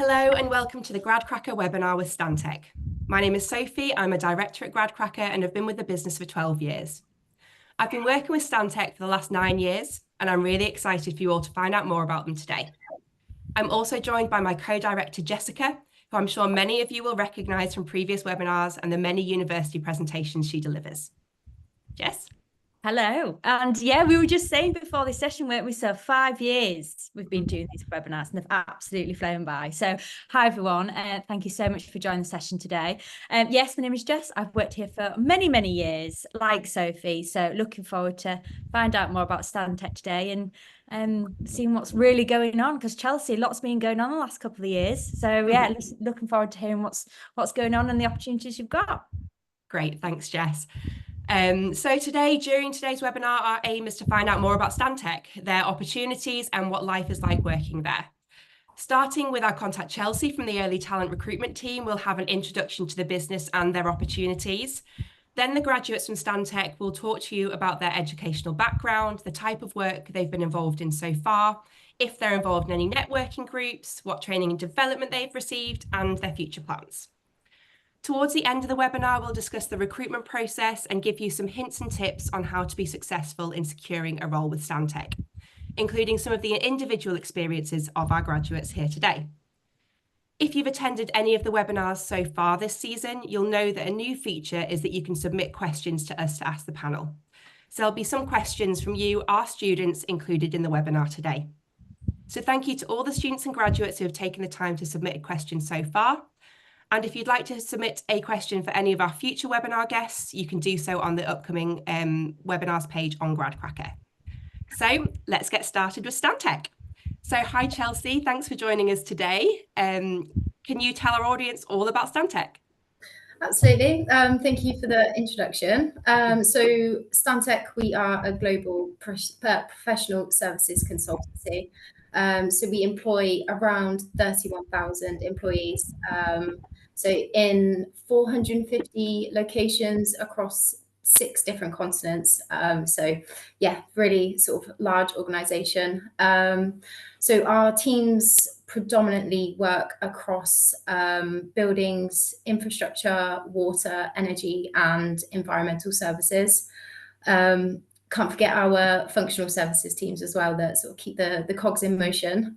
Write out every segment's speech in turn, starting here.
Hello and welcome to the Gradcracker webinar with Stantec. My name is Sophie, I'm a director at Gradcracker and have been with the business for 12 years. I've been working with Stantec for the last 9 years and I'm really excited for you all to find out more about them today. I'm also joined by my co-director Jessica, who I'm sure many of you will recognise from previous webinars and the many university presentations she delivers. Jess? Hello. And yeah, we were just saying before this session, weren't we? So 5 years we've been doing these webinars and they've absolutely flown by. So hi, everyone. Thank you so much for joining the session today. Yes, my name is Jess. I've worked here for many, many years, like Sophie. So looking forward to find out more about Stantec today and seeing what's really going on, because Chelsea, lots been going on the last couple of years. So yeah, looking forward to hearing what's going on and the opportunities you've got. Great, thanks, Jess. So during today's webinar, our aim is to find out more about Stantec, their opportunities and what life is like working there. Starting with our contact Chelsea from the early talent recruitment team, we'll have an introduction to the business and their opportunities. Then the graduates from Stantec will talk to you about their educational background, the type of work they've been involved in so far, if they're involved in any networking groups, what training and development they've received, and their future plans. Towards the end of the webinar, we'll discuss the recruitment process and give you some hints and tips on how to be successful in securing a role with Stantec, including some of the individual experiences of our graduates here today. If you've attended any of the webinars so far this season, you'll know that a new feature is that you can submit questions to us to ask the panel. So there'll be some questions from you, our students, included in the webinar today. So thank you to all the students and graduates who have taken the time to submit a question so far. And if you'd like to submit a question for any of our future webinar guests, you can do so on the upcoming webinars page on Gradcracker. So let's get started with Stantec. So hi, Chelsea, thanks for joining us today. Can you tell our audience all about Stantec? Absolutely. Thank you for the introduction. So Stantec, we are a global professional services consultancy. So we employ around 31,000 employees. So in 450 locations across 6 different continents. So yeah, really sort of large organization. So our teams predominantly work across buildings, infrastructure, water, energy, and environmental services. Can't forget our functional services teams as well that sort of keep the cogs in motion.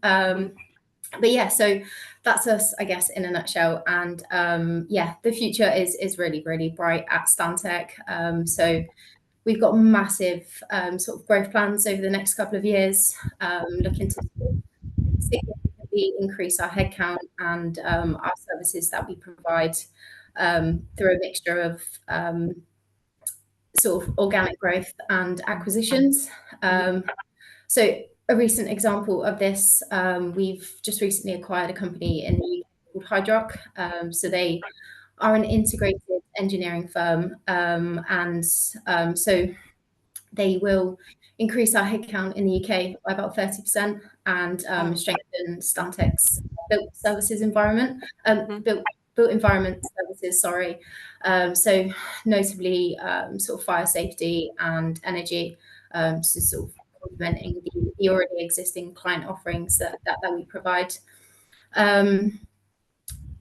But yeah, so that's us, I guess, in a nutshell. And yeah, the future is really, really bright at Stantec. So we've got massive sort of growth plans over the next couple of years, looking to significantly increase our headcount and our services that we provide through a mixture of sort of organic growth and acquisitions. So a recent example of this, we've just recently acquired a company in the UK called Hydrock. So they are an integrated engineering firm, and so they will increase our headcount in the UK by about 30% and strengthen Stantec's built services environment, built environment services, sorry. So notably sort of fire safety and energy, so sort of complementing the already existing client offerings that we provide.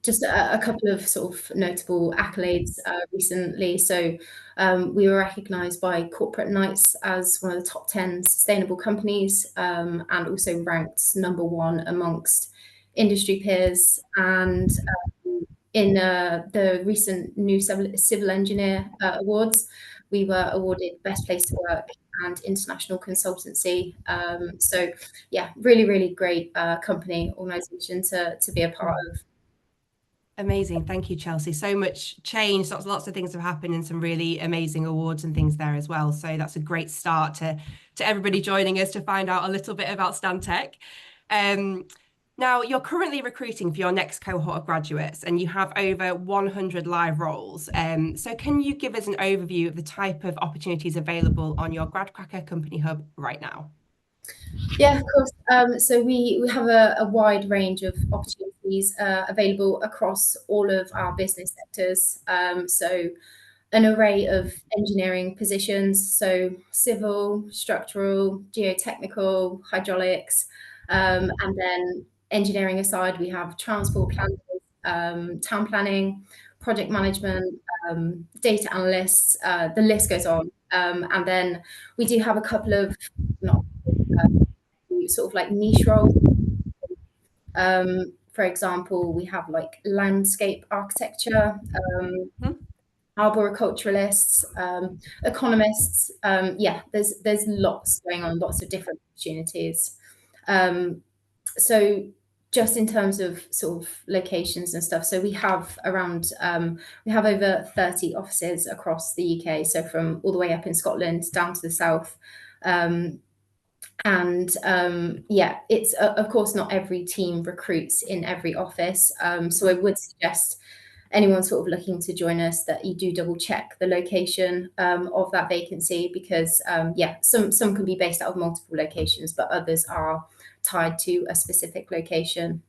Just a couple of sort of notable accolades recently. So we were recognised by Corporate Knights as one of the top 10 sustainable companies, and also ranked #1 amongst industry peers. And in the recent new Civil Engineer Awards, we were awarded Best Place to Work and International Consultancy. So yeah, really, really great company, organisation to be a part of. Amazing. Thank you, Chelsea. So much change, lots of things have happened and some really amazing awards and things there as well. So that's a great start to everybody joining us to find out a little bit about Stantec. Now, you're currently recruiting for your next cohort of graduates and you have over 100 live roles. So can you give us an overview of the type of opportunities available on your Gradcracker Company Hub right now? Yeah, of course. So we have a wide range of opportunities available across all of our business sectors. So an array of engineering positions, so civil, structural, geotechnical, hydraulics, and then engineering aside, we have transport planners, town planning, project management, data analysts, the list goes on. And then we do have a couple of not sort of like niche roles. For example, we have like landscape architecture, arboriculturalists, economists. Yeah, there's lots going on, lots of different opportunities. So just in terms of sort of locations and stuff, so we have around we have over 30 offices across the UK, so from all the way up in Scotland down to the south. Yeah, it's of course not every team recruits in every office, so I would suggest anyone sort of looking to join us that you do double check the location of that vacancy, because yeah, some can be based out of multiple locations, but others are tied to a specific location.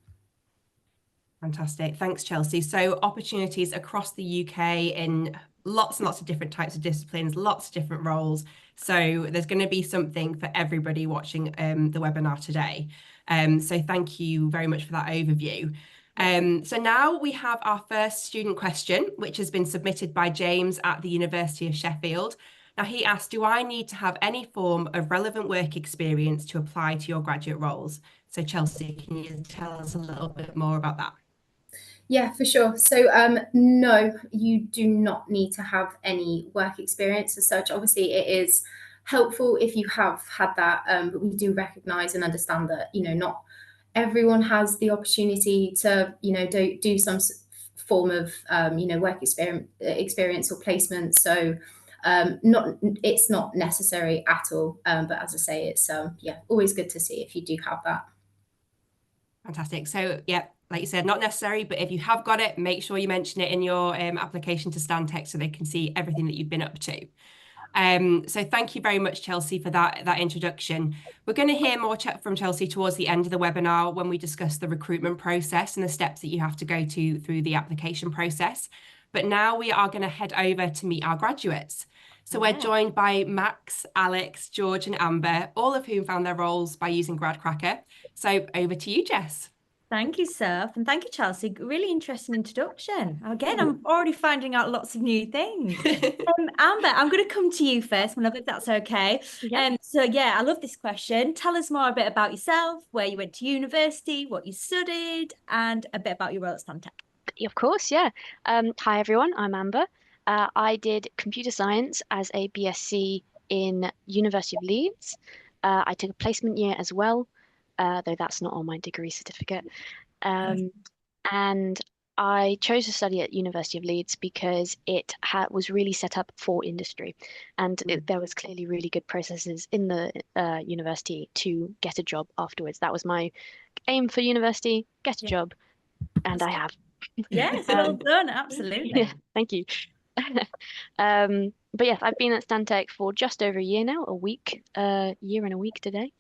Fantastic. Thanks, Chelsea. So opportunities across the UK in lots and lots of different types of disciplines, lots of different roles. So there's going to be something for everybody watching the webinar today. So thank you very much for that overview. So now we have our first student question, which has been submitted by James at the University of Sheffield. Now he asked, do I need to have any form of relevant work experience to apply to your graduate roles? So Chelsea, can you tell us a little bit more about that? Yeah, for sure. So no, you do not need to have any work experience as such. Obviously, it is helpful if you have had that, but we do recognise and understand that, you know, not everyone has the opportunity to, you know, do some form of, you know, work experience or placement. So it's not necessary at all. But as I say, it's yeah, always good to see if you do have that. Fantastic. So yeah, like you said, not necessary, but if you have got it, make sure you mention it in your application to Stantec so they can see everything that you've been up to. So thank you very much, Chelsea, for that introduction. We're going to hear more from Chelsea towards the end of the webinar when we discuss the recruitment process and the steps that you have to go through the application process. But now we are going to head over to meet our graduates. So we're joined by Max, Alex, George and Amber, all of whom found their roles by using Gradcracker. So over to you, Jess. Thank you, Soph, and thank you, Chelsea. Really interesting introduction. Again, I'm already finding out lots of new things. Amber, I'm going to come to you first, my love, if that's okay. Yeah. So yeah, I love this question. Tell us more a bit about yourself, where you went to university, what you studied, and a bit about your role at Stantec. Of course, yeah. Hi, everyone. I'm Amber. I did computer science as a BSc in University of Leeds. I took a placement year as well, though that's not on my degree certificate. And I chose to study at University of Leeds because it was really set up for industry, and there was clearly really good processes in the university to get a job afterwards. That was my aim for university: get a job, and I have. Yes, well done, absolutely. Yeah, thank you. But yes, I've been at Stantec for just over a year now, year and a week today.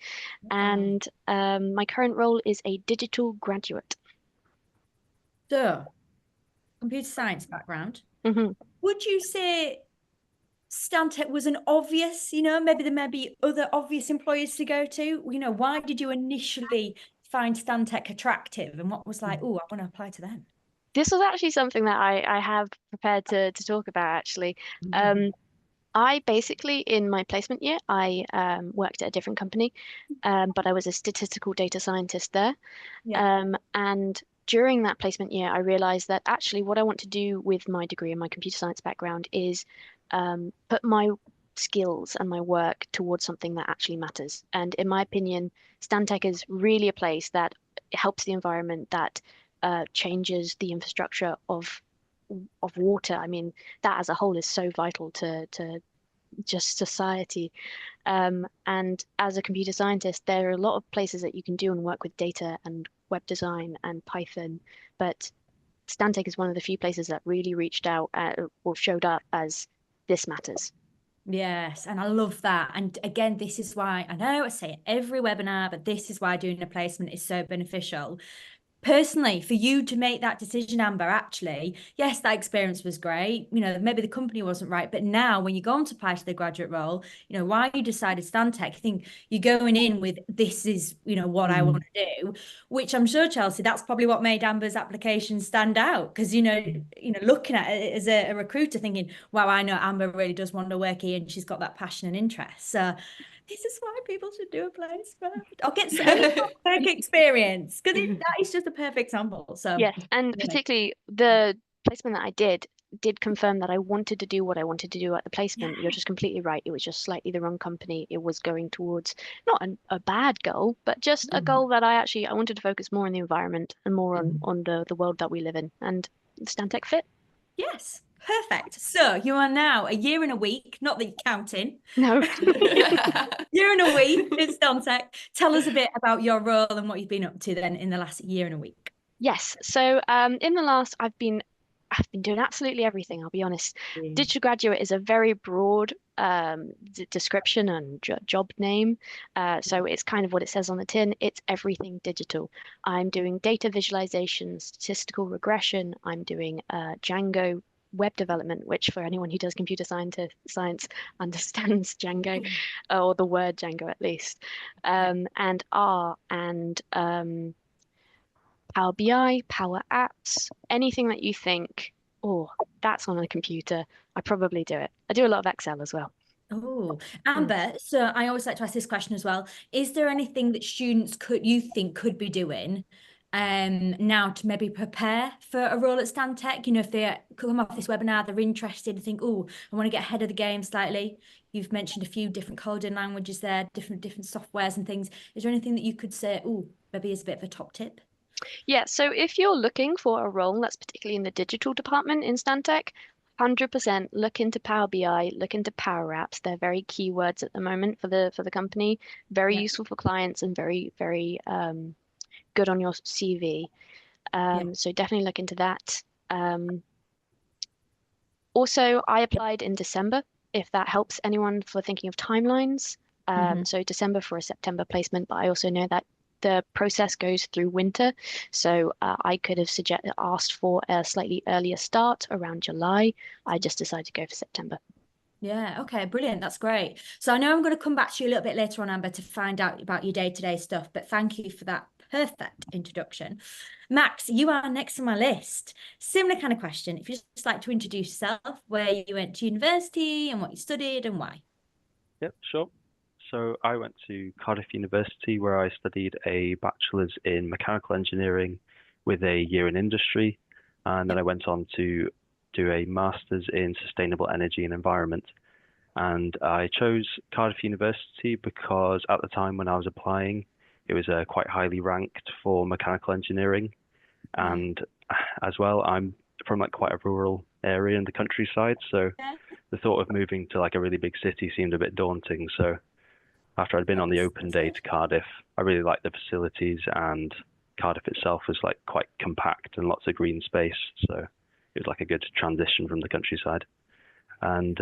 And my current role is a digital graduate. So, computer science background. Would you say Stantec was an obvious, you know, maybe there may be other obvious employers to go to? You know, why did you initially find Stantec attractive, and what was like, oh, I want to apply to them? This was actually something that I have prepared to talk about, actually. I basically, in my placement year, I worked at a different company, but I was a statistical data scientist there. And during that placement year, I realized that actually what I want to do with my degree and my computer science background is put my skills and my work towards something that actually matters. And in my opinion, Stantec is really a place that helps the environment, that changes the infrastructure of water. I mean, that as a whole is so vital to just society. And as a computer scientist, there are a lot of places that you can do and work with data and web design and Python, but Stantec is one of the few places that really reached out or showed up as this matters. Yes, and I love that. And again, this is why I know I say it every webinar, but this is why doing a placement is so beneficial. personally, for you to make that decision, Amber, actually, yes, that experience was great. You know, maybe the company wasn't right, but now when you go on to apply to the graduate role, you know, why you decided Stantec, I think you're going in with, this is, you know, what I want to do, which I'm sure, Chelsea, that's probably what made Amber's application stand out. Because, you know, looking at it as a recruiter thinking, wow, I know Amber really does want to work here and she's got that passion and interest. So this is why people should do a placement or get some work experience, because that is just a perfect example. So Yes, and particularly the placement that I did confirm that I wanted to do what I wanted to do at the placement. You're just completely right. It was just slightly the wrong company. It was going towards not a bad goal, but just a goal that I wanted to focus more on the environment and more on the world that we live in. And Stantec fit. Yes, perfect. So you are now a year and a week, not that you're counting. No. Year and a week in Stantec. Tell us a bit about your role and what you've been up to then in the last year and a week. Yes. So in the last, I've been doing absolutely everything, I'll be honest. Digital graduate is a very broad description and job name. So it's kind of what it says on the tin. It's everything digital. I'm doing data visualization, statistical regression. I'm doing Django web development, which for anyone who does computer science understands Django, or the word Django at least, and R and Power BI, Power Apps, anything that you think, oh, that's on a computer, I probably do it. I do a lot of Excel as well. Oh, Amber, so I always like to ask this question as well. Is there anything that students you think could be doing now to maybe prepare for a role at Stantec? You know, if they come off this webinar, they're interested and think, oh, I want to get ahead of the game slightly. You've mentioned a few different coding languages there, different softwares and things. Is there anything that you could say, oh, maybe is a bit of a top tip? Yeah, so if you're looking for a role that's particularly in the digital department in Stantec, 100% look into Power BI, look into Power Apps. They're very keywords at the moment for the company. Very useful for clients and very, very good on your CV. So definitely look into that. Also, I applied in December, if that helps anyone for thinking of timelines. So December for a September placement, but I also know that the process goes through winter. So I could have asked for a slightly earlier start around July. I just decided to go for September. Yeah, okay, brilliant. That's great. So I know I'm going to come back to you a little bit later on, Amber, to find out about your day-to-day stuff, but thank you for that perfect introduction. Max, you are next on my list. Similar kind of question. If you'd just like to introduce yourself, where you went to university and what you studied and why. Yep, sure. So I went to Cardiff University, where I studied a bachelor's in mechanical engineering with a year in industry. And then I went on to do a master's in sustainable energy and environment. And I chose Cardiff University because at the time when I was applying, it was quite highly ranked for mechanical engineering. And as well, I'm from like quite a rural area in the countryside. So the thought of moving to like a really big city seemed a bit daunting. So after I'd been on the open day to Cardiff, I really liked the facilities, and Cardiff itself was like quite compact and lots of green space. So it was like a good transition from the countryside. And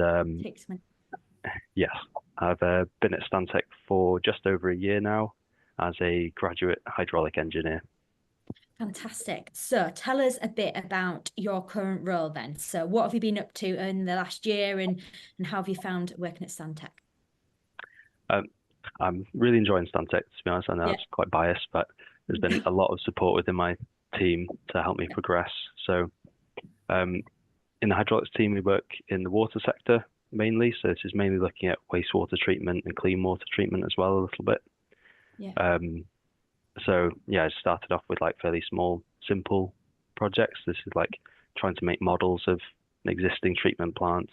yes, I've been at Stantec for just over a year now as a graduate hydraulic engineer. Fantastic. So tell us a bit about your current role then. So what have you been up to in the last year, and how have you found working at Stantec? I'm really enjoying Stantec, to be honest. I know it's quite biased, but there's been a lot of support within my team to help me progress. So in the hydraulics team, we work in the water sector mainly. So this is mainly looking at wastewater treatment and clean water treatment as well a little bit. So yeah, I started off with like fairly small, simple projects. This is like trying to make models of an existing treatment plant,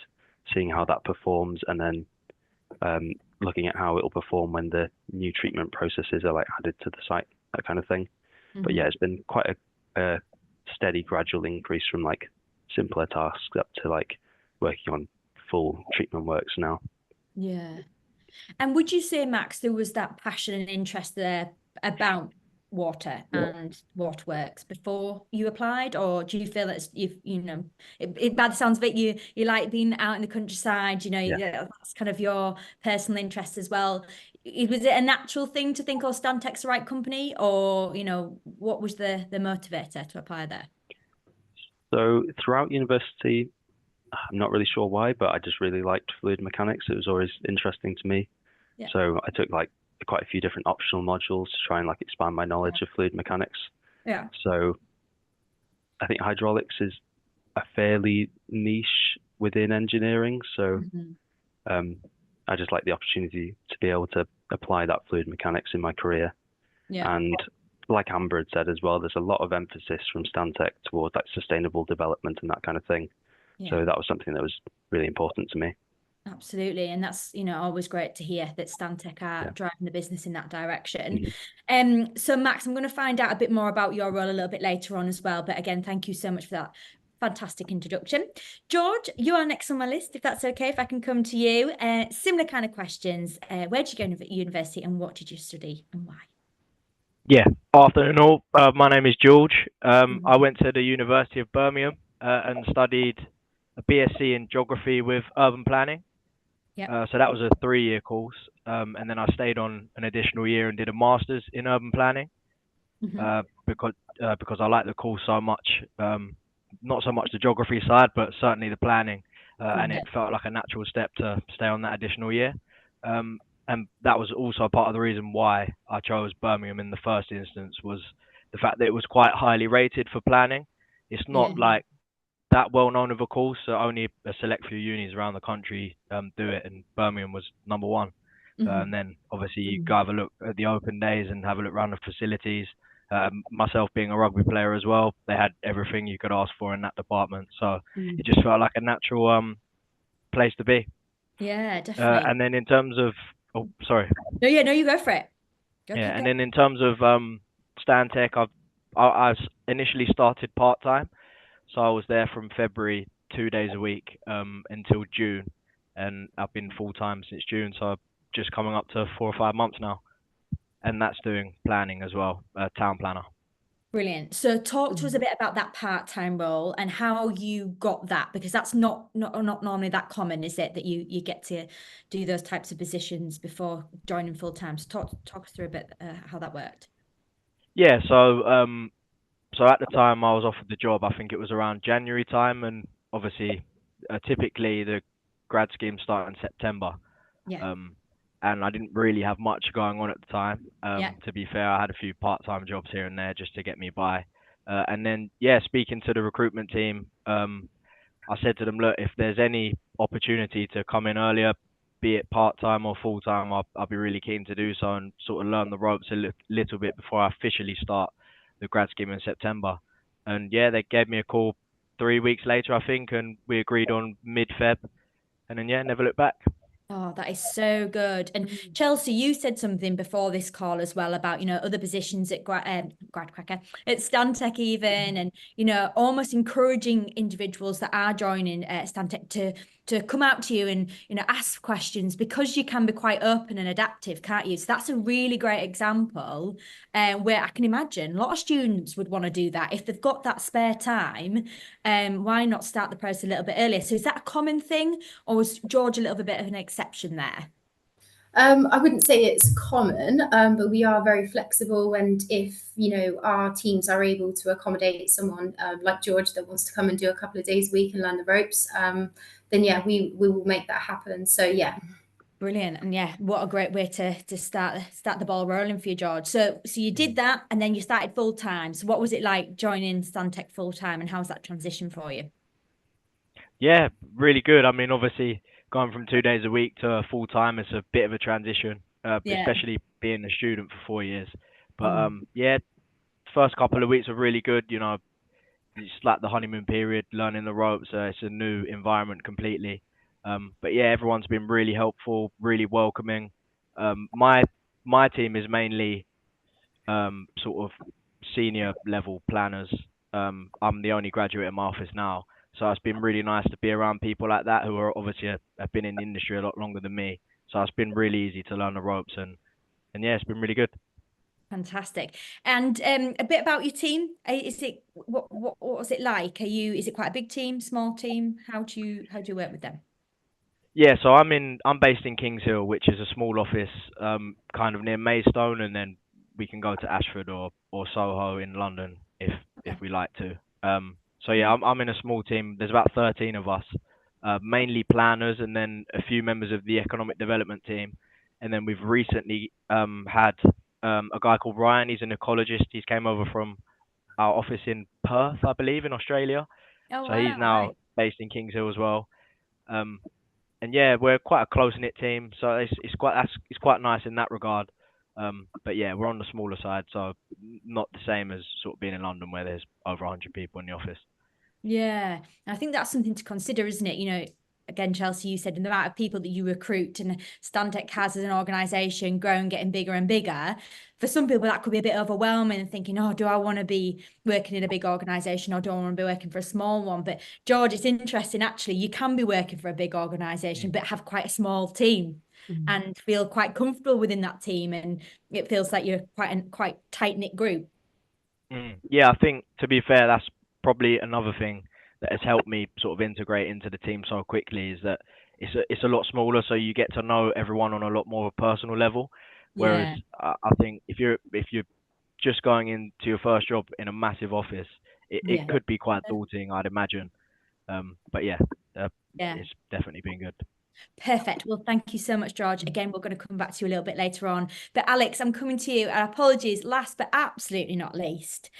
seeing how that performs, and then looking at how it'll perform when the new treatment processes are like added to the site, that kind of thing. But yeah, it's been quite a steady, gradual increase from like simpler tasks up to like working on full treatment works now. Yeah. And would you say, Max, there was that passion and interest there about water and waterworks before you applied, or do you feel that by the sounds of it, you like being out in the countryside, that's kind of your personal interest as well. Was it a natural thing to think, oh, Stantec's the right company, or what was the motivator to apply there? So throughout university, I'm not really sure why, but I just really liked fluid mechanics. It was always interesting to me. Yeah. So I took like quite a few different optional modules to try and like expand my knowledge of fluid mechanics. Yeah. So I think hydraulics is a fairly niche within engineering. So I just like the opportunity to be able to apply that fluid mechanics in my career. Yeah. And like Amber had said as well, there's a lot of emphasis from Stantec towards like sustainable development and that kind of thing. Yeah. So that was something that was really important to me. Absolutely. And that's, always great to hear that Stantec are driving the business in that direction. So Max, I'm going to find out a bit more about your role a little bit later on as well. But again, thank you so much for that fantastic introduction. George, you are next on my list, if that's okay, if I can come to you. Similar kind of questions. Where did you go to university and what did you study and why? Yeah, afternoon all. My name is George. I went to the University of Birmingham and studied a BSc in geography with urban planning. So that was a 3-year course. And then I stayed on an additional year and did a master's in urban planning because I like the course so much. Not so much the geography side, but certainly the planning. And it felt like a natural step to stay on that additional year. And that was also part of the reason why I chose Birmingham in the first instance, was the fact that it was quite highly rated for planning. It's not like that well known of a course, so only a select few unis around the country do it, and Birmingham was number one. And then obviously you go have a look at the open days and have a look around the facilities. Myself being a rugby player as well, they had everything you could ask for in that department. So it just felt like a natural place to be. Yeah, definitely. And then in terms of, oh, sorry. No, you go for it. And then in terms of Stantec, I initially started part-time. So I was there from February 2 days a week until June. And I've been full-time since June. So I'm just coming up to 4 or 5 months now. And that's doing planning as well, town planner. Brilliant. So talk to us a bit about that part-time role and how you got that, because that's not normally that common, is it, that you get to do those types of positions before joining full-time? So talk us through a bit how that worked. Yeah, so at the time I was offered the job, I think it was around January time, and obviously typically the grad scheme start in September. Yeah. And I didn't really have much going on at the time. To be fair, I had a few part-time jobs here and there just to get me by. And then, speaking to the recruitment team, I said to them, look, if there's any opportunity to come in earlier, be it part-time or full-time, I'll be really keen to do so and sort of learn the ropes a little bit before I officially start the grad scheme in September. And they gave me a call 3 weeks later, I think, and we agreed on mid-Feb. And then, never looked back. Oh, that is so good. And Chelsea, you said something before this call as well about, other positions at Gradcracker, at Stantec even, and, almost encouraging individuals that are joining Stantec to come out to you and, ask questions, because you can be quite open and adaptive, can't you? So that's a really great example where I can imagine a lot of students would want to do that. If they've got that spare time, why not start the process a little bit earlier? So is that a common thing, or was George a little bit of an exception there? I wouldn't say it's common, but we are very flexible. And if, our teams are able to accommodate someone like George that wants to come and do a couple of days a week and learn the ropes, then we will make that happen. So Brilliant. And what a great way to start the ball rolling for you, George. So you did that and then you started full time. So what was it like joining Stantec full time, and how was that transition for you? Yeah, really good. I mean, obviously going from 2 days a week to full time is a bit of a transition, especially being a student for 4 years. But first couple of weeks were really good. It's like the honeymoon period, learning the ropes. It's a new environment completely. But everyone's been really helpful, really welcoming. My team is mainly sort of senior level planners. I'm the only graduate in my office now. So it's been really nice to be around people like that who are obviously have been in the industry a lot longer than me. So it's been really easy to learn the ropes, and it's been really good. Fantastic. And a bit about your team. Is it what was it like? Is it quite a big team, small team? How do you work with them? Yeah, so I'm based in Kings Hill, which is a small office, kind of near Maidstone, and then we can go to Ashford or Soho in London if we like to. So yeah, I'm in a small team. There's about 13 of us, mainly planners, and then a few members of the economic development team. And then we've recently had a guy called Ryan. He's an ecologist. He's came over from our office in Perth, I believe, in Australia. Oh So wow, he's now right. based in Kings Hill as well. And yeah, we're quite a close knit team, so it's quite nice in that regard. But yeah, we're on the smaller side, so not the same as sort of being in London where there's over 100 people in the office. Yeah, I think that's something to consider, isn't it? You know, again, Chelsea, you said the amount of people that you recruit and Stantec has as an organisation growing, getting bigger and bigger. For some people, that could be a bit overwhelming and thinking, oh, do I want to be working in a big organisation or do I want to be working for a small one? But George, it's interesting, actually, you can be working for a big organisation, but have quite a small team and feel quite comfortable within that team. And it feels like you're quite tight-knit group. Yeah, I think to be fair, that's probably another thing that has helped me sort of integrate into the team so quickly is that it's a lot smaller, so you get to know everyone on a lot more of a personal level. Whereas Yeah. I think if you're just going into your first job in a massive office, it could be quite daunting, I'd imagine. But yeah, it's definitely been good. Perfect. Well, thank you so much, George. Again, we're going to come back to you a little bit later on. But Alex, I'm coming to you. And apologies, last but absolutely not least.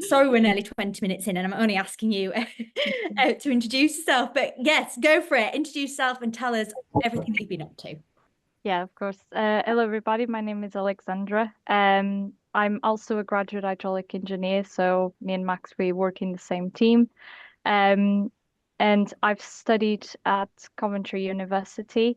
Sorry, we're nearly 20 minutes in, and I'm only asking you to introduce yourself. But yes, go for it. Introduce yourself and tell us everything that you've been up to. Yeah, of course. Hello, everybody. My name is Alexandra. I'm also a graduate hydraulic engineer, so me and Max, we work in the same team. And I've studied at Coventry University,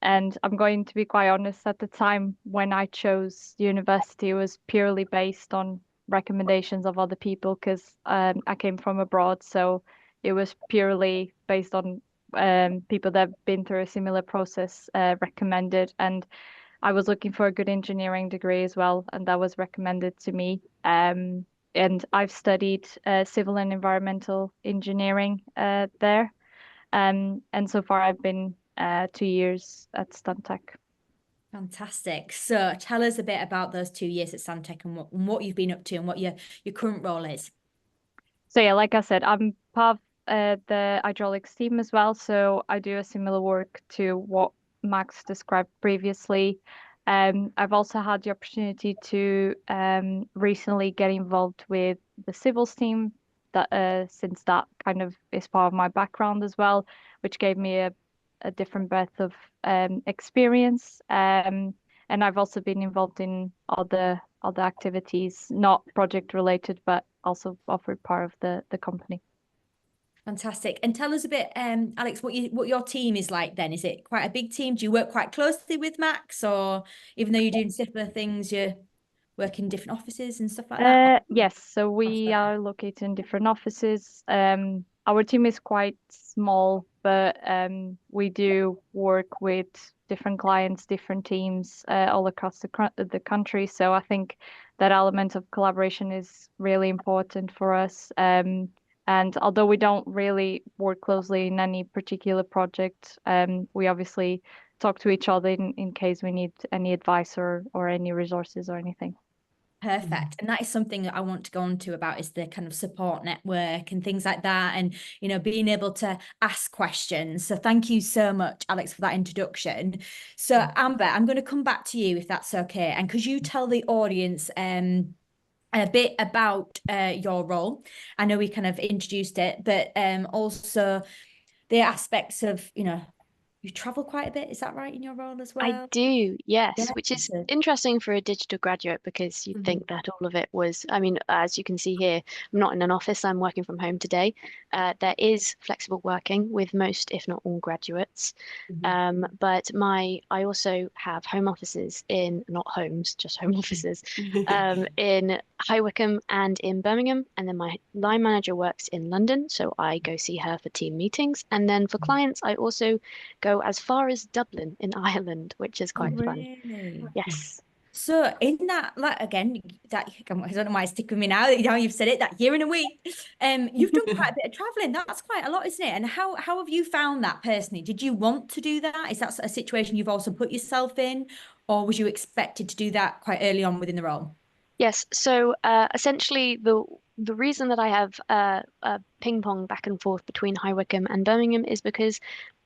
and I'm going to be quite honest, at the time when I chose university, it was purely based on recommendations of other people because I came from abroad, so it was purely based on people that have been through a similar process recommended. And I was looking for a good engineering degree as well, and that was recommended to me. And I've studied civil and environmental engineering there. And so far I've been 2 years at Stantec. Fantastic. So tell us a bit about those 2 years at Stantec and what you've been up to and what your current role is. So yeah, like I said, I'm part of the hydraulics team as well. So I do a similar work to what Max described previously. I've also had the opportunity to recently get involved with the civils team that since that kind of is part of my background as well, which gave me a different breadth of experience. And I've also been involved in other activities, not project related, but also offered part of the company. Fantastic. And tell us a bit, Alex, what your team is like then. Is it quite a big team? Do you work quite closely with Max, or even though you're doing similar things, you work in different offices and stuff like that? Yes, so we are located in different offices. Our team is quite small, but we do work with different clients, different teams all across the country. So I think that element of collaboration is really important for us. And although we don't really work closely in any particular project, we obviously talk to each other in case we need any advice or any resources or anything. Perfect. And that is something that I want to go on to about is the kind of support network and things like that, and being able to ask questions. So thank you so much, Alex, for that introduction. So Amber, I'm going to come back to you if that's okay, and could you tell the audience a bit about your role? I know we kind of introduced it, but also the aspects of you travel quite a bit, is that right, in your role as well? I do, yes, Yeah. which is interesting for a digital graduate because you'd think that all of it was, I mean, as you can see here, I'm not in an office, I'm working from home today. There is flexible working with most, if not all, graduates. But I also have home offices not homes, just home offices, in High Wycombe and in Birmingham. And then my line manager works in London, so I go see her for team meetings. And then for clients, I also go as far as Dublin in Ireland, which is quite fun. Really? Yes. So in that, like again, that I don't know why it's sticking with me now. You've said it, that year and a week. You've done quite a bit of traveling. That's quite a lot, isn't it? And how have you found that personally? Did you want to do that? Is that a situation you've also put yourself in, or was you expected to do that quite early on within the role? Yes, so essentially the reason that I have a ping pong back and forth between High Wycombe and Birmingham is because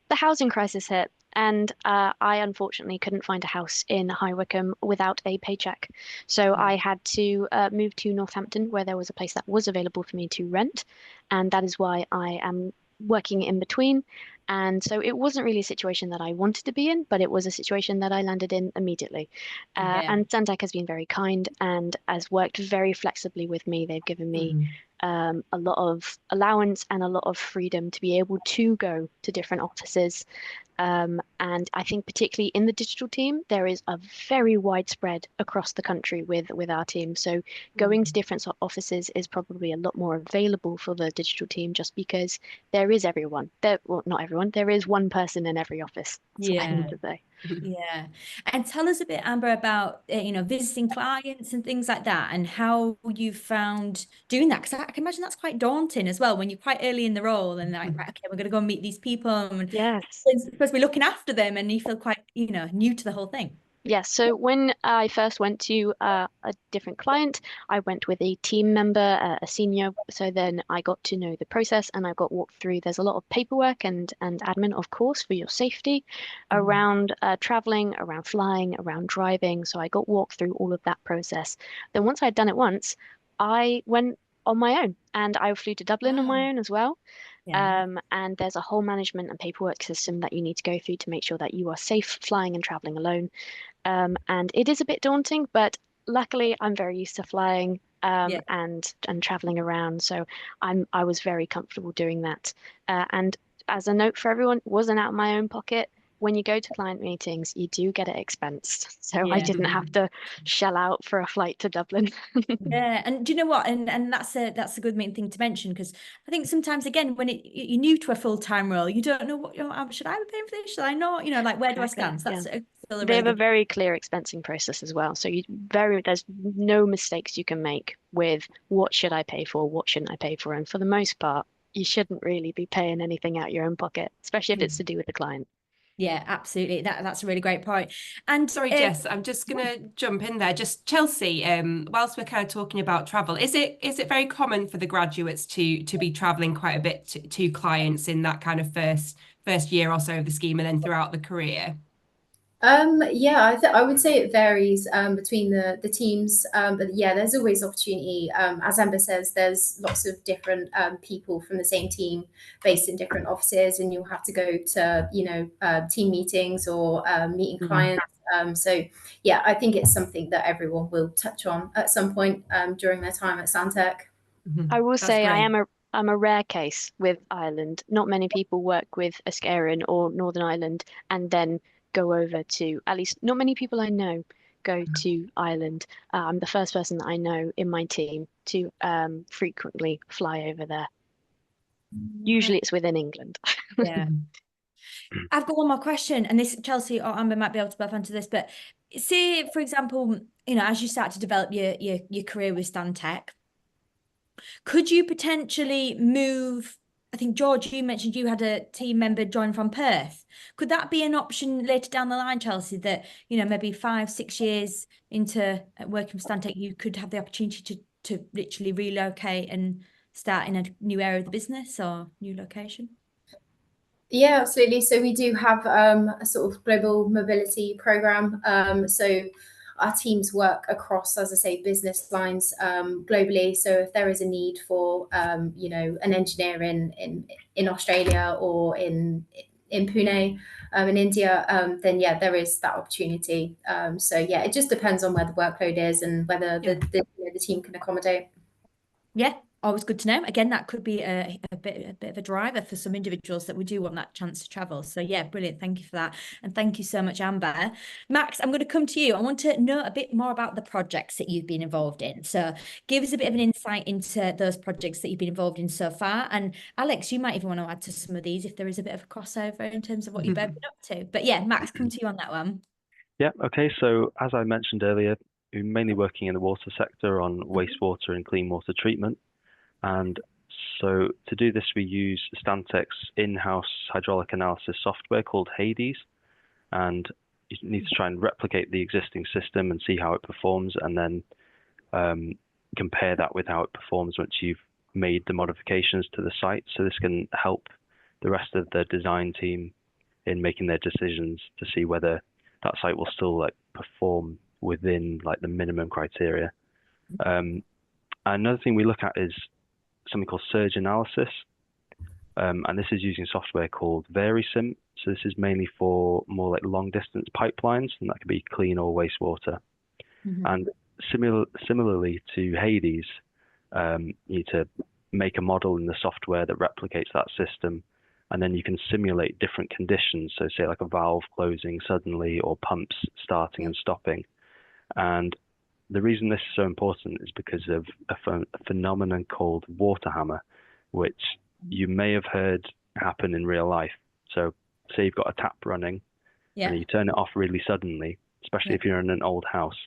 the housing crisis hit, and I unfortunately couldn't find a house in High Wycombe without a paycheck. So I had to move to Northampton, where there was a place that was available for me to rent, and that is why I am working in between. And so it wasn't really a situation that I wanted to be in, but it was a situation that I landed in immediately. And Stantec has been very kind and has worked very flexibly with me. They've given me a lot of allowance and a lot of freedom to be able to go to different offices. And I think particularly in the digital team, there is a very widespread across the country with our team. So going to different offices is probably a lot more available for the digital team just because there is everyone. Well, not everyone, there is one person in every office. That's what I need to say. Yeah. And tell us a bit, Amber, about, visiting clients and things like that and how you found doing that. Because I can imagine that's quite daunting as well when you're quite early in the role and like, right, okay, we're going to go and meet these people and Yes. you're supposed to be looking after them and you feel quite, new to the whole thing. Yes, so when I first went to a different client, I went with a team member, a senior. So then I got to know the process and I got walked through. There's a lot of paperwork and admin, of course, for your safety around traveling, around flying, around driving. So I got walked through all of that process. Then once I'd done it once, I went on my own and I flew to Dublin on my own as well. And there's a whole management and paperwork system that you need to go through to make sure that you are safe flying and traveling alone. And it is a bit daunting, but luckily I'm very used to flying and traveling around. So I was very comfortable doing that. And as a note for everyone, it wasn't out of my own pocket. When you go to client meetings, you do get it expensed. So I didn't have to shell out for a flight to Dublin. Yeah, and do you know what? And that's a good main thing to mention because I think sometimes again when you're new to a full-time role, you don't know what should I be paying for this? Should I not? Like where do I stand? So that's still a They really have a good. very clear expensing process as well. So there's no mistakes you can make with what should I pay for, what shouldn't I pay for, and for the most part, you shouldn't really be paying anything out your own pocket, especially if it's to do with the client. Yeah, absolutely. That's a really great point. And sorry, Jess, I'm just gonna jump in there. Just Chelsea, whilst we're kind of talking about travel, is it very common for the graduates to be traveling quite a bit to clients in that kind of first year or so of the scheme and then throughout the career? Yeah, I would say it varies between the teams, but yeah, there's always opportunity. As Amber says, there's lots of different people from the same team based in different offices, and you'll have to go to team meetings or meeting clients. So yeah, I think it's something that everyone will touch on at some point during their time at Stantec. I will say I'm a rare case with Ireland. Not many people work with Ascarian or Northern Ireland and then go over to, at least not many people I know go to Ireland. I'm the first person that I know in my team to frequently fly over there. Usually it's within England. Yeah. I've got one more question, and this Chelsea or Amber might be able to both answer this, but say, for example, as you start to develop your career with Stantec, could you potentially move? I think, George, you mentioned you had a team member join from Perth. Could that be an option later down the line, Chelsea, that, maybe 5-6 years into working with Stantec, you could have the opportunity to literally relocate and start in a new area of the business or new location? Yeah, absolutely. So we do have a sort of global mobility program. So our teams work across, as I say, business lines globally. So if there is a need for, an engineer in Australia or in Pune, in India, then yeah, there is that opportunity. So yeah, it just depends on where the workload is and whether the team can accommodate. Yeah, always good to know. Again, that could be a bit of a driver for some individuals that we do want that chance to travel. So yeah, brilliant. Thank you for that. And thank you so much, Amber. Max, I'm going to come to you. I want to know a bit more about the projects that you've been involved in. So give us a bit of an insight into those projects that you've been involved in so far. And Alex, you might even want to add to some of these if there is a bit of a crossover in terms of what you've both been up to. But yeah, Max, come to you on that one. Yeah, okay. So as I mentioned earlier, we're mainly working in the water sector on wastewater and clean water treatment. And so to do this, we use Stantec's in-house hydraulic analysis software called Hades. And you need to try and replicate the existing system and see how it performs, and then compare that with how it performs once you've made the modifications to the site. So this can help the rest of the design team in making their decisions to see whether that site will still like perform within like the minimum criteria. Another thing we look at is something called surge analysis, and this is using software called VariSim. So this is mainly for more like long distance pipelines, and that could be clean or wastewater. And similarly to Hades, you need to make a model in the software that replicates that system, and then you can simulate different conditions. So say like a valve closing suddenly or pumps starting and stopping. And the reason this is so important is because of a phenomenon called water hammer, which you may have heard happen in real life. So say you've got a tap running and you turn it off really suddenly, especially if you're in an old house,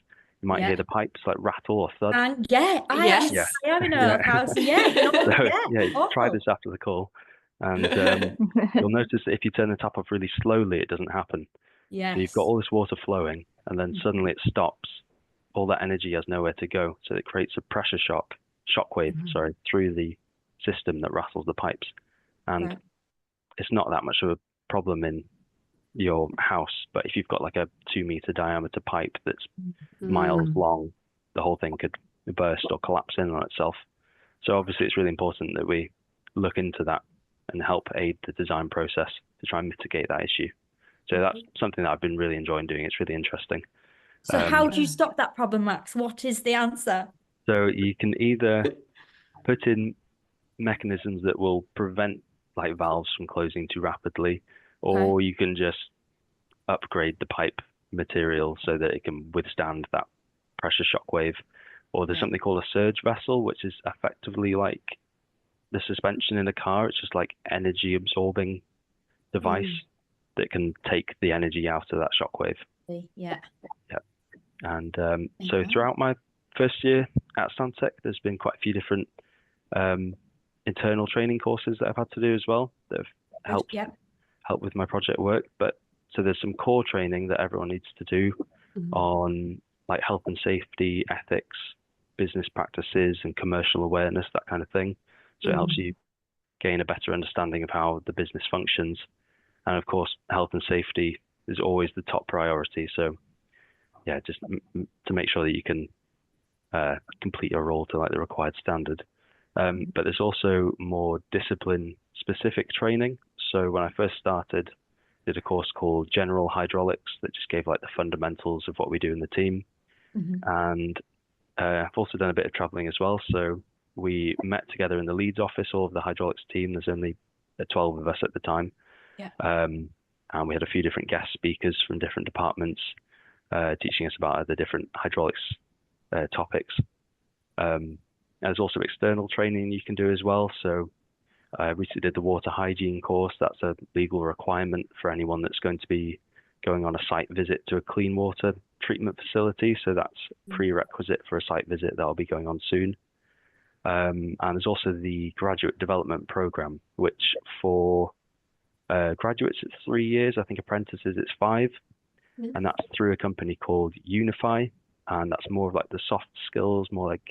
you might hear the pipes like rattle or thud. And I am in an old house. Try this after the call, and you'll notice that if you turn the tap off really slowly, it doesn't happen. Yes. So you've got all this water flowing, and then suddenly it stops. All that energy has nowhere to go, so it creates a pressure shockwave, through the system that rattles the pipes. And it's not that much of a problem in your house, but if you've got like a 2-meter diameter pipe that's miles long, the whole thing could burst or collapse in on itself. So obviously it's really important that we look into that and help aid the design process to try and mitigate that issue. So that's something that I've been really enjoying doing. It's really interesting. So how do you stop that problem, Max? What is the answer? So you can either put in mechanisms that will prevent like valves from closing too rapidly, or you can just upgrade the pipe material so that it can withstand that pressure shockwave. Or there's something called a surge vessel, which is effectively like the suspension in a car. It's just like energy absorbing device that can take the energy out of that shockwave. And so throughout my first year at Stantec, there's been quite a few different internal training courses that I've had to do as well that have helped with my project work. But so there's some core training that everyone needs to do on like health and safety, ethics, business practices, and commercial awareness, that kind of thing. So it helps you gain a better understanding of how the business functions. And of course, health and safety is always the top priority. So yeah, just to make sure that you can complete your role to like the required standard. But there's also more discipline specific training. So when I first started, I did a course called General Hydraulics that just gave like the fundamentals of what we do in the team. And I've also done a bit of traveling as well. So we met together in the Leeds office, all of the hydraulics team. There's only 12 of us at the time. And we had a few different guest speakers from different departments teaching us about the different hydraulics topics. There's also external training you can do as well. So I recently did the water hygiene course. That's a legal requirement for anyone that's going to be going on a site visit to a clean water treatment facility. So that's prerequisite for a site visit that I'll be going on soon. And there's also the graduate development program, which for graduates it's 3 years. I think apprentices it's 5. And that's through a company called Unify. And that's more of like the soft skills, more like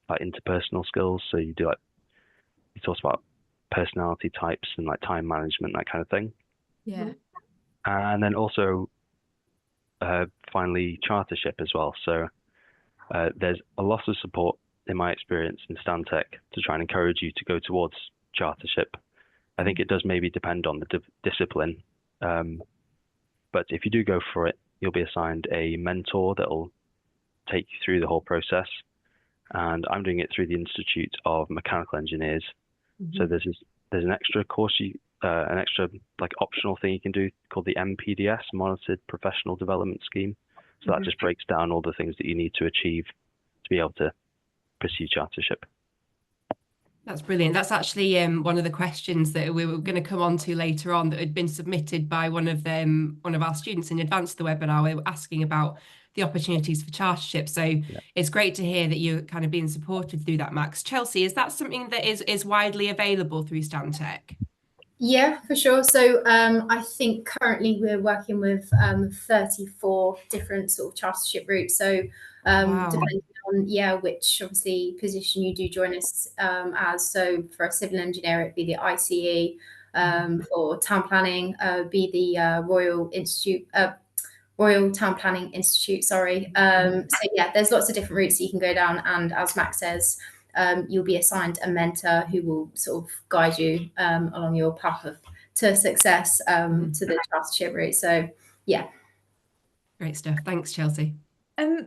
interpersonal skills. So you do like, you talk about personality types and like time management, that kind of thing. And then also finally chartership as well. So there's a lot of support in my experience in Stantec to try and encourage you to go towards chartership. I think it does maybe depend on the discipline. But if you do go for it, you'll be assigned a mentor that will take you through the whole process. And I'm doing it through the Institute of Mechanical Engineers. So there's an extra course, an extra like optional thing you can do called the MPDS, Monitored Professional Development Scheme. So that just breaks down all the things that you need to achieve to be able to pursue chartership. That's brilliant. That's actually one of the questions that we were going to come on to later on that had been submitted by one of our students in advance of the webinar. They were asking about the opportunities for chartership. So it's great to hear that you're kind of being supported through that, Max. Chelsea, is that something that is widely available through Stantec? Yeah, for sure. So I think currently we're working with 34 different sort of chartership routes. So Wow. depending on which obviously position you do join us as. So for a civil engineer, it'd be the ICE. For town planning, be the Royal Town Planning Institute. Sorry. So yeah, there's lots of different routes that you can go down, and as Max says, you'll be assigned a mentor who will sort of guide you along your path to success to the chartership route. So yeah. Great stuff. Thanks, Chelsea.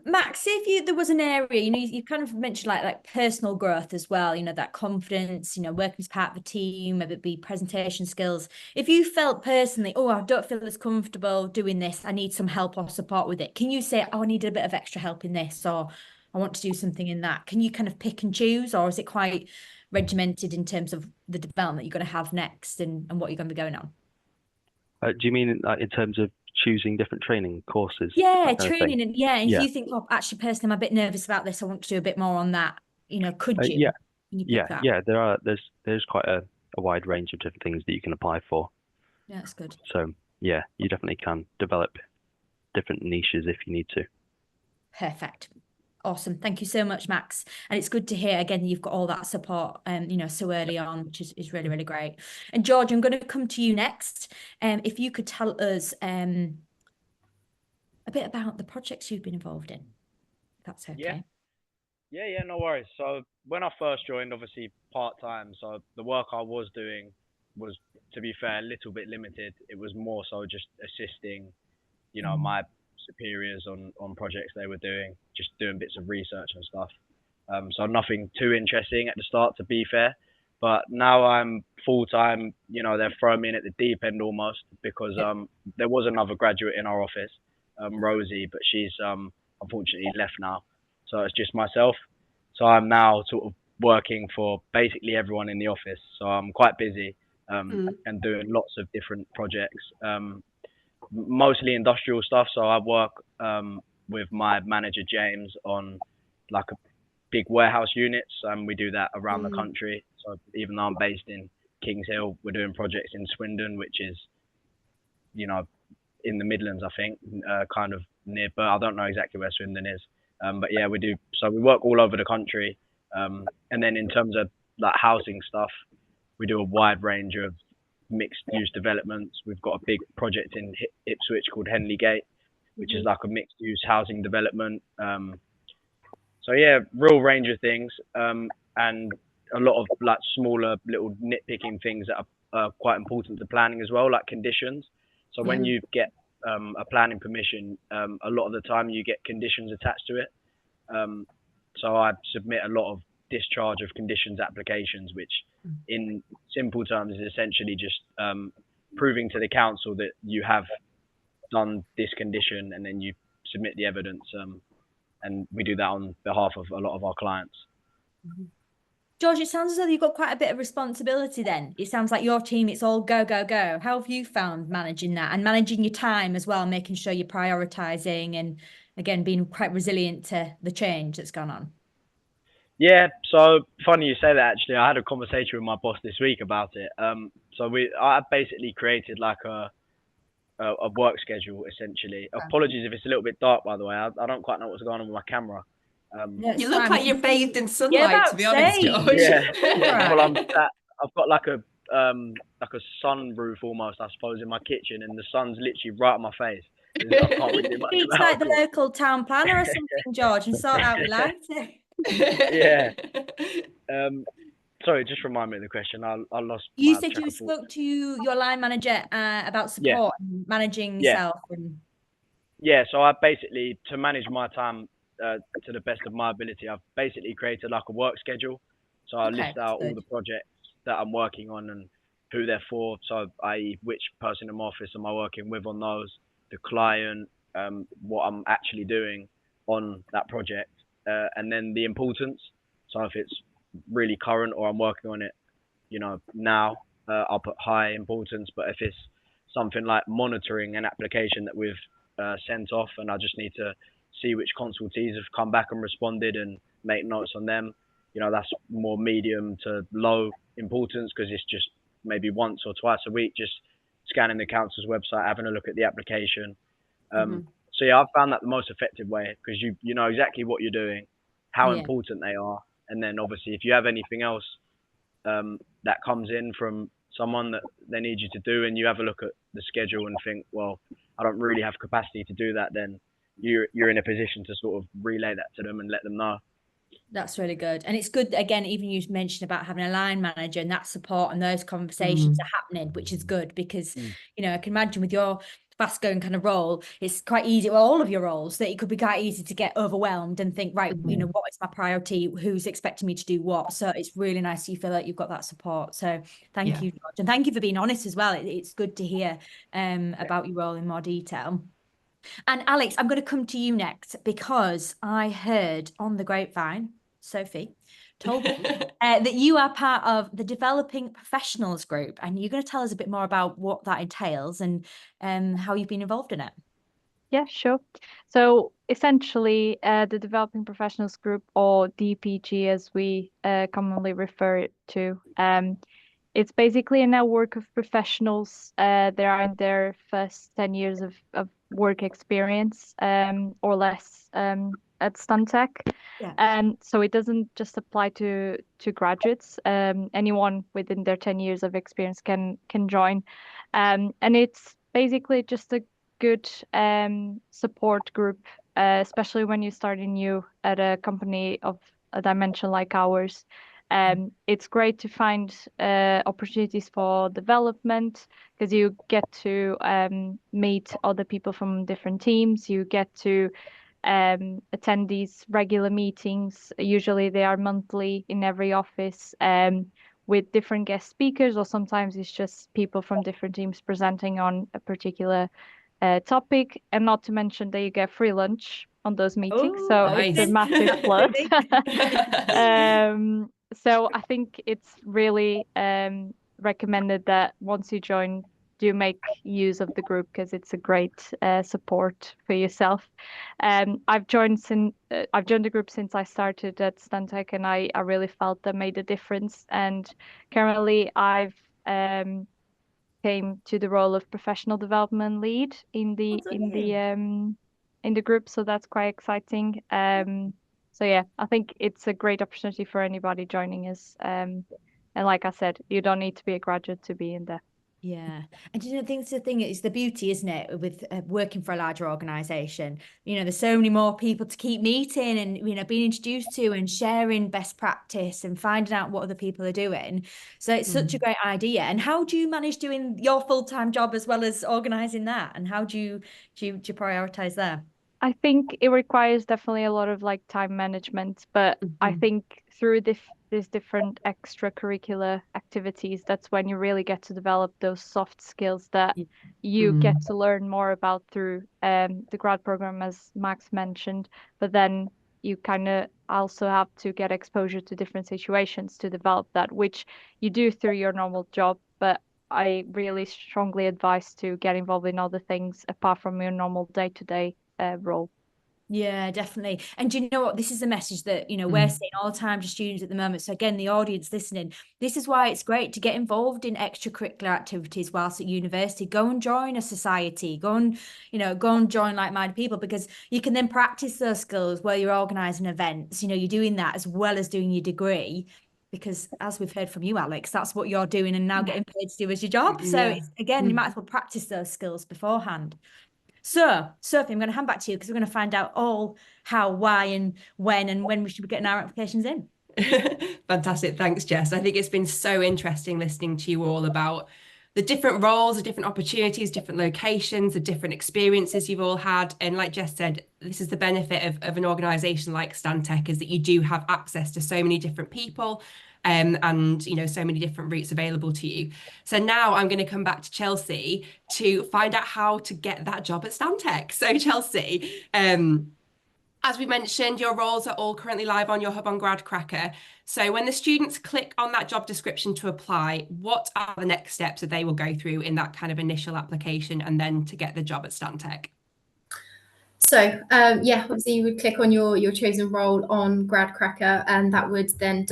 Max, if there was an area, you kind of mentioned like personal growth as well, that confidence, working as part of a team, maybe it be presentation skills. If you felt personally, oh, I don't feel as comfortable doing this, I need some help or support with it. Can you say, oh, I need a bit of extra help in this, or I want to do something in that? Can you kind of pick and choose, or is it quite regimented in terms of the development you're going to have next and what you're going to be going on? Do you mean in terms of choosing different training courses? Yeah, training and and if you think, oh, actually personally I'm a bit nervous about this, I want to do a bit more on that, could you? There's quite a wide range of different things that you can apply for. Yeah, that's good. So yeah, you definitely can develop different niches if you need to. Perfect. Awesome. Thank you so much, Max. And it's good to hear again you've got all that support so early on, which is really, really great. And George, I'm going to come to you next. If you could tell us a bit about the projects you've been involved in, if that's okay. Yeah, no worries. So when I first joined, obviously part-time, so the work I was doing was, to be fair, a little bit limited. It was more so just assisting, my superiors on projects they were doing, just doing bits of research and stuff. So nothing too interesting at the start, to be fair. But now I'm full-time, they're throwing me in at the deep end almost, because there was another graduate in our office, Rosie, but she's unfortunately left now. So it's just myself. So I'm now sort of working for basically everyone in the office. So I'm quite busy and doing lots of different projects, mostly industrial stuff. So I work with my manager, James, on like a big warehouse units, and we do that around the country. So even though I'm based in Kings Hill, we're doing projects in Swindon, which is, in the Midlands, I think, kind of near, but I don't know exactly where Swindon is. But yeah, we do. So we work all over the country. And then in terms of like housing stuff, we do a wide range of mixed use developments. We've got a big project in Ipswich called Henley Gate, which is like a mixed use housing development. So yeah, real range of things. And a lot of like smaller little nitpicking things that are quite important to planning as well, like conditions. So when you get a planning permission, a lot of the time you get conditions attached to it. So I submit a lot of discharge of conditions applications, which in simple terms is essentially just proving to the council that you have done this condition, and then you submit the evidence. And we do that on behalf of a lot of our clients. George, it sounds as though you've got quite a bit of responsibility then. It sounds like your team, it's all go, go, go. How have you found managing that and managing your time as well, making sure you're prioritising and, again, being quite resilient to the change that's gone on? Yeah, so funny you say that, actually. I had a conversation with my boss this week about it. So I basically created like a work schedule, essentially. Apologies if it's a little bit dark, by the way. I don't quite know what's going on with my camera. You look like you're bathed in sunlight, to be honest, George. Yeah. Well, I've got like a sunroof almost, I suppose, in my kitchen, and the sun's literally right on my face. I can't really do much It's about like the it. local town planner or something, George, and sort out with lighting. Yeah. Sorry, just remind me of the question. I lost. You said you spoke to your line manager about support and managing yourself. Yeah, so I basically, to manage my time to the best of my ability, I've basically created like a work schedule. So I list out all the projects that I'm working on and who they're for. So i.e. which person in my office am I working with on those, the client, what I'm actually doing on that project, and then the importance. So if it's really current or I'm working on it, you know, now, I'll put high importance. But if it's something like monitoring an application that we've sent off, and I just need to see which consultees have come back and responded and make notes on them, you know, that's more medium to low importance, because it's just maybe once or twice a week, just scanning the council's website, having a look at the application. So yeah, I've found that the most effective way, because you know exactly what you're doing, how important they are, and then obviously if you have anything else that comes in from someone that they need you to do, and you have a look at the schedule and think, well, I don't really have capacity to do that, then you're in a position to sort of relay that to them and let them know. That's really good. And it's good, again, even you mentioned about having a line manager, and that support and those conversations are happening, which is good, because, you know, I can imagine with your fast going kind of role, it's quite easy, well, all of your roles, that it could be quite easy to get overwhelmed and think, right, you know, what is my priority? Who's expecting me to do what? So it's really nice you feel like you've got that support. So thank you, George. And thank you for being honest as well. It's good to hear about your role in more detail. And Alex, I'm going to come to you next, because I heard on the grapevine, Sophie told me that you are part of the Developing Professionals group, and you're going to tell us a bit more about what that entails and how you've been involved in it. Yeah, sure. So essentially, the Developing Professionals Group, or DPG as we commonly refer it to, it's basically a network of professionals that are in their first 10 years of work experience or less at Stantec. So it doesn't just apply to graduates. Anyone within their 10 years of experience can join. And it's basically just a good support group, especially when you're starting new at a company of a dimension like ours. It's great to find opportunities for development, because you get to meet other people from different teams. You get to attend these regular meetings. Usually they are monthly in every office, with different guest speakers, or sometimes it's just people from different teams presenting on a particular topic. And not to mention that you get free lunch on those meetings. So it's a massive plus. So I think it's really recommended that once you join, do make use of the group, because it's a great support for yourself. I've joined the group since I started at Stantec, and I really felt that made a difference. And currently I've came to the role of professional development lead in the group, so that's quite exciting. So yeah, I think it's a great opportunity for anybody joining us. And like I said, you don't need to be a graduate to be in there. Yeah. And you know, I think it's the thing, it's the beauty, isn't it, with working for a larger organization. You know, there's so many more people to keep meeting and, you know, being introduced to and sharing best practice and finding out what other people are doing. So it's such a great idea. And how do you manage doing your full-time job as well as organizing that? And how do you prioritize that? I think it requires definitely a lot of like time management, but I think through these different extracurricular activities, that's when you really get to develop those soft skills that you get to learn more about through the grad program, as Max mentioned. But then you kind of also have to get exposure to different situations to develop that, which you do through your normal job. But I really strongly advise to get involved in other things apart from your normal day-to-day role. Yeah, definitely. And do you know what? This is a message that, you know, we're saying all the time to students at the moment. So again, the audience listening, this is why it's great to get involved in extracurricular activities whilst at university. Go and join a society, go and join like-minded people, because you can then practice those skills while you're organising events. You know, you're doing that as well as doing your degree, because as we've heard from you, Alex, that's what you're doing and now getting paid to do as your job. So again, you might as well practice those skills beforehand. So, Sophie, I'm going to hand back to you, because we're going to find out all how, why, and when we should be getting our applications in. Fantastic. Thanks, Jess. I think it's been so interesting listening to you all about the different roles, the different opportunities, different locations, the different experiences you've all had. And like Jess said, this is the benefit of an organisation like Stantec, is that you do have access to so many different people. And you know, so many different routes available to you. So now I'm going to come back to Chelsea to find out how to get that job at Stantec. So Chelsea, As we mentioned, your roles are all currently live on your hub on Gradcracker. So when the students click on that job description to apply, what are the next steps that they will go through in that kind of initial application and then to get the job at Stantec? So yeah, obviously you would click on your chosen role on Gradcracker, and that would then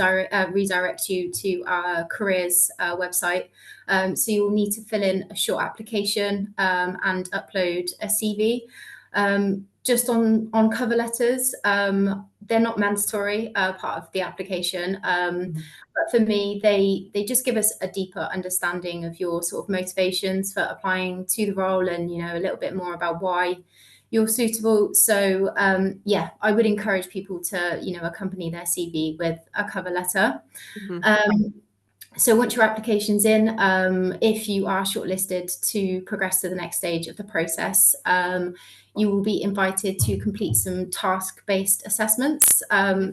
redirect you to our careers website. So you'll need to fill in a short application and upload a CV. Just on cover letters, they're not mandatory part of the application. But for me, they just give us a deeper understanding of your sort of motivations for applying to the role, and a little bit more about why you're suitable. So yeah, I would encourage people to accompany their CV with a cover letter. So once your application's in, if you are shortlisted to progress to the next stage of the process, you will be invited to complete some task-based assessments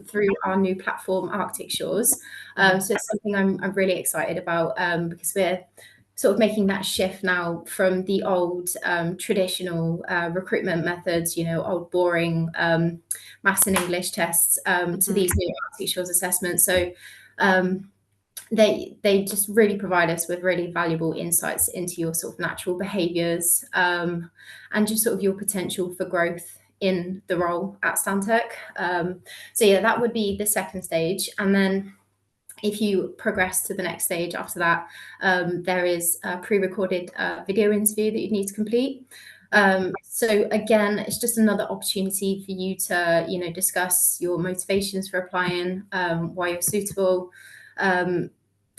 through our new platform, Arctic Shores. So it's something I'm really excited about because we're sort of making that shift now from the old traditional recruitment methods, old boring maths and English tests to these new Arctic Shores assessments. So they just really provide us with really valuable insights into your sort of natural behaviours and just sort of your potential for growth in the role at Stantec. So yeah, that would be the second stage. And then if you progress to the next stage after that, there is a pre-recorded video interview that you need to complete. So again, it's just another opportunity for you to, discuss your motivations for applying, why you're suitable.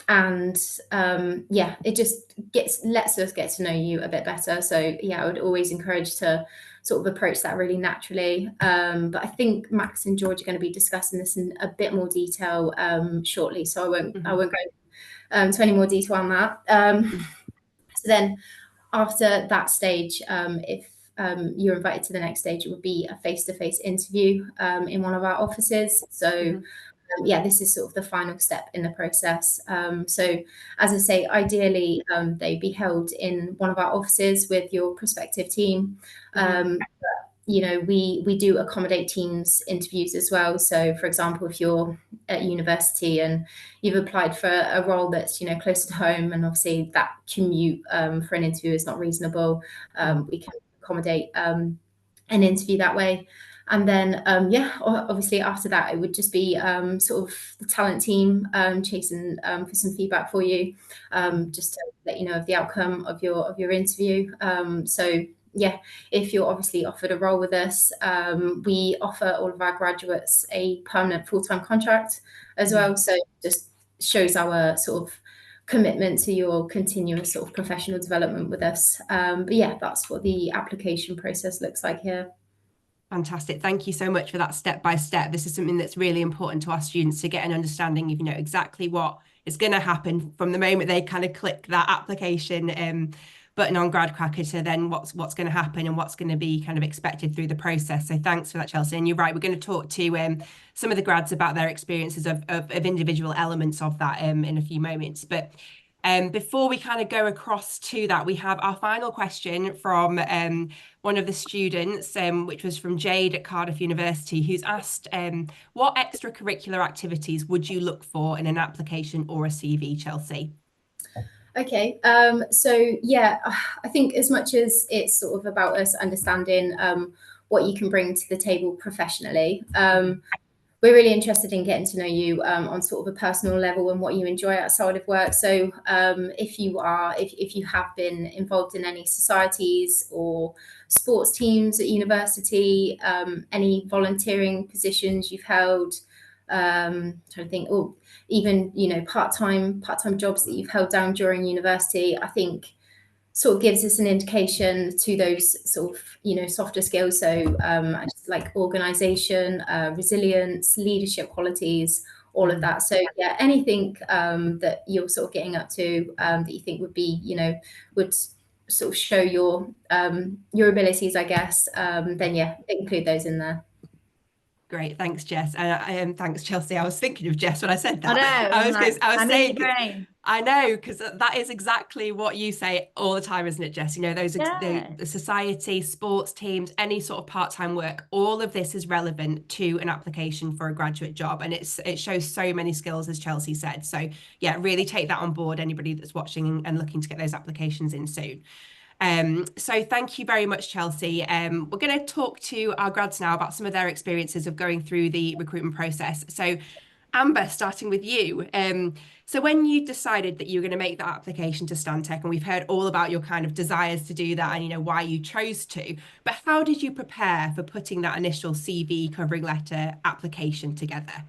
Yeah, it just lets us get to know you a bit better. So yeah, I would always encourage to sort of approach that really naturally. But I think Max and George are going to be discussing this in a bit more detail shortly, so I won't go to any more detail on that. So then after that stage, if you're invited to the next stage, it would be a face-to-face interview in one of our offices. So yeah, this is sort of the final step in the process. So as I say, ideally, they be held in one of our offices with your prospective team. We do accommodate Teams interviews as well. So for example, if you're at university and you've applied for a role that's, closer to home, and obviously that commute for an interview is not reasonable, we can accommodate an interview that way. And then, yeah, obviously after that, it would just be sort of the talent team chasing for some feedback for you, just to let you know of the outcome of your interview. So yeah, if you're obviously offered a role with us, we offer all of our graduates a permanent full-time contract as well. So just shows our sort of commitment to your continuous sort of professional development with us. But yeah, that's what the application process looks like here. Fantastic. Thank you so much for that step by step. This is something that's really important to our students to get an understanding of, exactly what is going to happen from the moment they kind of click that application button on Gradcracker to then what's going to happen and what's going to be kind of expected through the process. So thanks for that, Chelsea. And you're right, we're going to talk to some of the grads about their experiences of individual elements of that in a few moments. But before we kind of go across to that, we have our final question from one of the students, which was from Jade at Cardiff University, who's asked, what extracurricular activities would you look for in an application or a CV, Chelsea? Okay, so yeah, I think as much as it's sort of about us understanding what you can bring to the table professionally, we're really interested in getting to know you on sort of a personal level and what you enjoy outside of work. So if you have been involved in any societies or sports teams at university, any volunteering positions you've held, trying to think, or even part-time jobs that you've held down during university, I think sort of gives us an indication to those sort of softer skills. So just like organization, resilience, leadership qualities, all of that. So yeah, anything that you're sort of getting up to that you think would be would sort of show your abilities, I guess, then yeah, include those in there. Great, thanks, Jess. And thanks, Chelsea. I was thinking of Jess when I said that. I know. I was saying, brain. I know, because that is exactly what you say all the time, isn't it, Jess? You know, those the society, sports teams, any sort of part-time work, all of this is relevant to an application for a graduate job, and it shows so many skills, as Chelsea said. So yeah, really take that on board, anybody that's watching and looking to get those applications in soon. So thank you very much, Chelsea. We're going to talk to our grads now about some of their experiences of going through the recruitment process. So Amber, starting with you. So when you decided that you were going to make that application to Stantec, and we've heard all about your kind of desires to do that and, you know, why you chose to, but how did you prepare for putting that initial CV, covering letter, application together?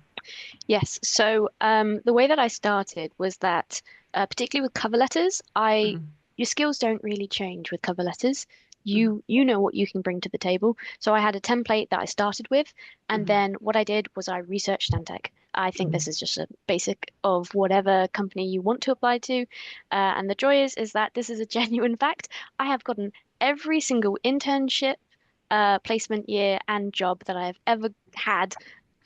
Yes, so the way that I started was that, particularly with cover letters, your skills don't really change with cover letters. You know what you can bring to the table. So I had a template that I started with, and then what I did was I researched Stantec. I think this is just a basic of whatever company you want to apply to. And the joy is that this is a genuine fact. I have gotten every single internship, placement year, and job that I have ever had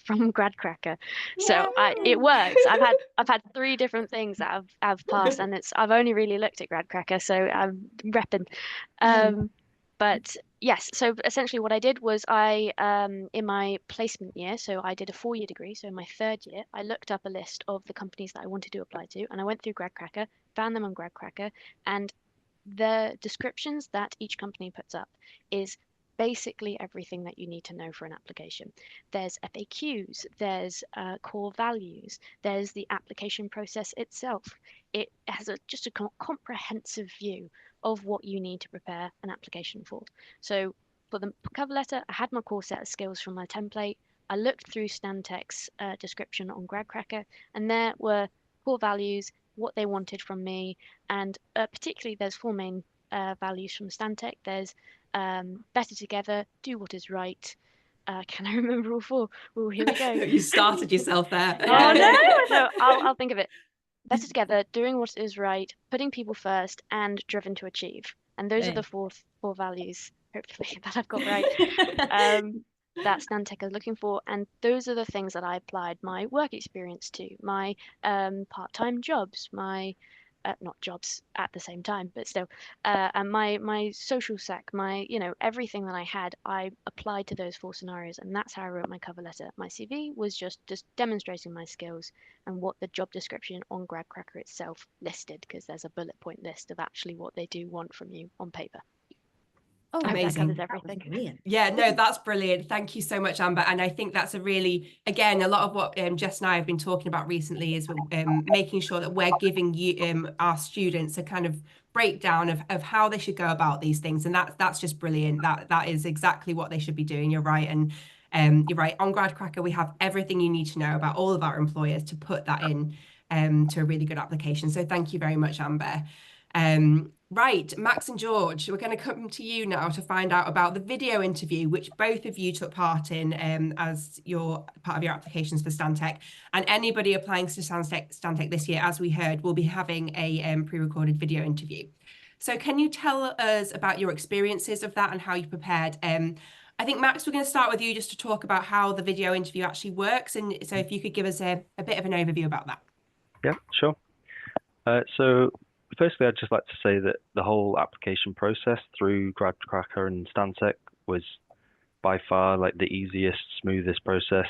from Gradcracker. So it works. I've had 3 different things that I've passed, and I've only really looked at Gradcracker, so I'm repping. But yes, so essentially what I did was I in my placement year, so I did a 4-year degree. So in my 3rd year, I looked up a list of the companies that I wanted to apply to, and I went through Gradcracker, found them on Gradcracker, and the descriptions that each company puts up is basically everything that you need to know for an application. There's FAQs, there's core values, there's the application process itself. It has just a comprehensive view of what you need to prepare an application for. So for the cover letter, I had my core set of skills from my template. I looked through Stantec's description on Gradcracker, and there were core values, what they wanted from me, and particularly there's 4 main values from Stantec. There's better together, do what is right. Can I remember all 4? Oh, here we go. You started yourself there. Oh no, I'll think of it. Better together, doing what is right, putting people first, and driven to achieve. And those are the four values, hopefully, that I've got right. That Stantec is looking for, and those are the things that I applied my work experience to, my part-time jobs, my not jobs at the same time, but still, and my social sec, my everything that I had, I applied to those 4 scenarios, and that's how I wrote my cover letter. My CV was just demonstrating my skills and what the job description on Gradcracker itself listed, because there's a bullet point list of actually what they do want from you on paper. Oh, amazing. That covers everything. Yeah, no, that's brilliant. Thank you so much, Amber. And I think that's a really, again, a lot of what Jess and I have been talking about recently is making sure that we're giving you, our students, a kind of breakdown of how they should go about these things. And that's just brilliant. That is exactly what they should be doing. You're right. And you're right. On Gradcracker, we have everything you need to know about all of our employers to put that in to a really good application. So thank you very much, Amber. Right, Max and George, we're going to come to you now to find out about the video interview, which both of you took part in as your part of your applications for Stantec. And anybody applying to Stantec this year, as we heard, will be having a pre-recorded video interview. So can you tell us about your experiences of that and how you prepared? I think, Max, we're going to start with you just to talk about how the video interview actually works. And so if you could give us a bit of an overview about that. Yeah, sure. So firstly, I'd just like to say that the whole application process through Gradcracker and Stantec was by far like the easiest, smoothest process.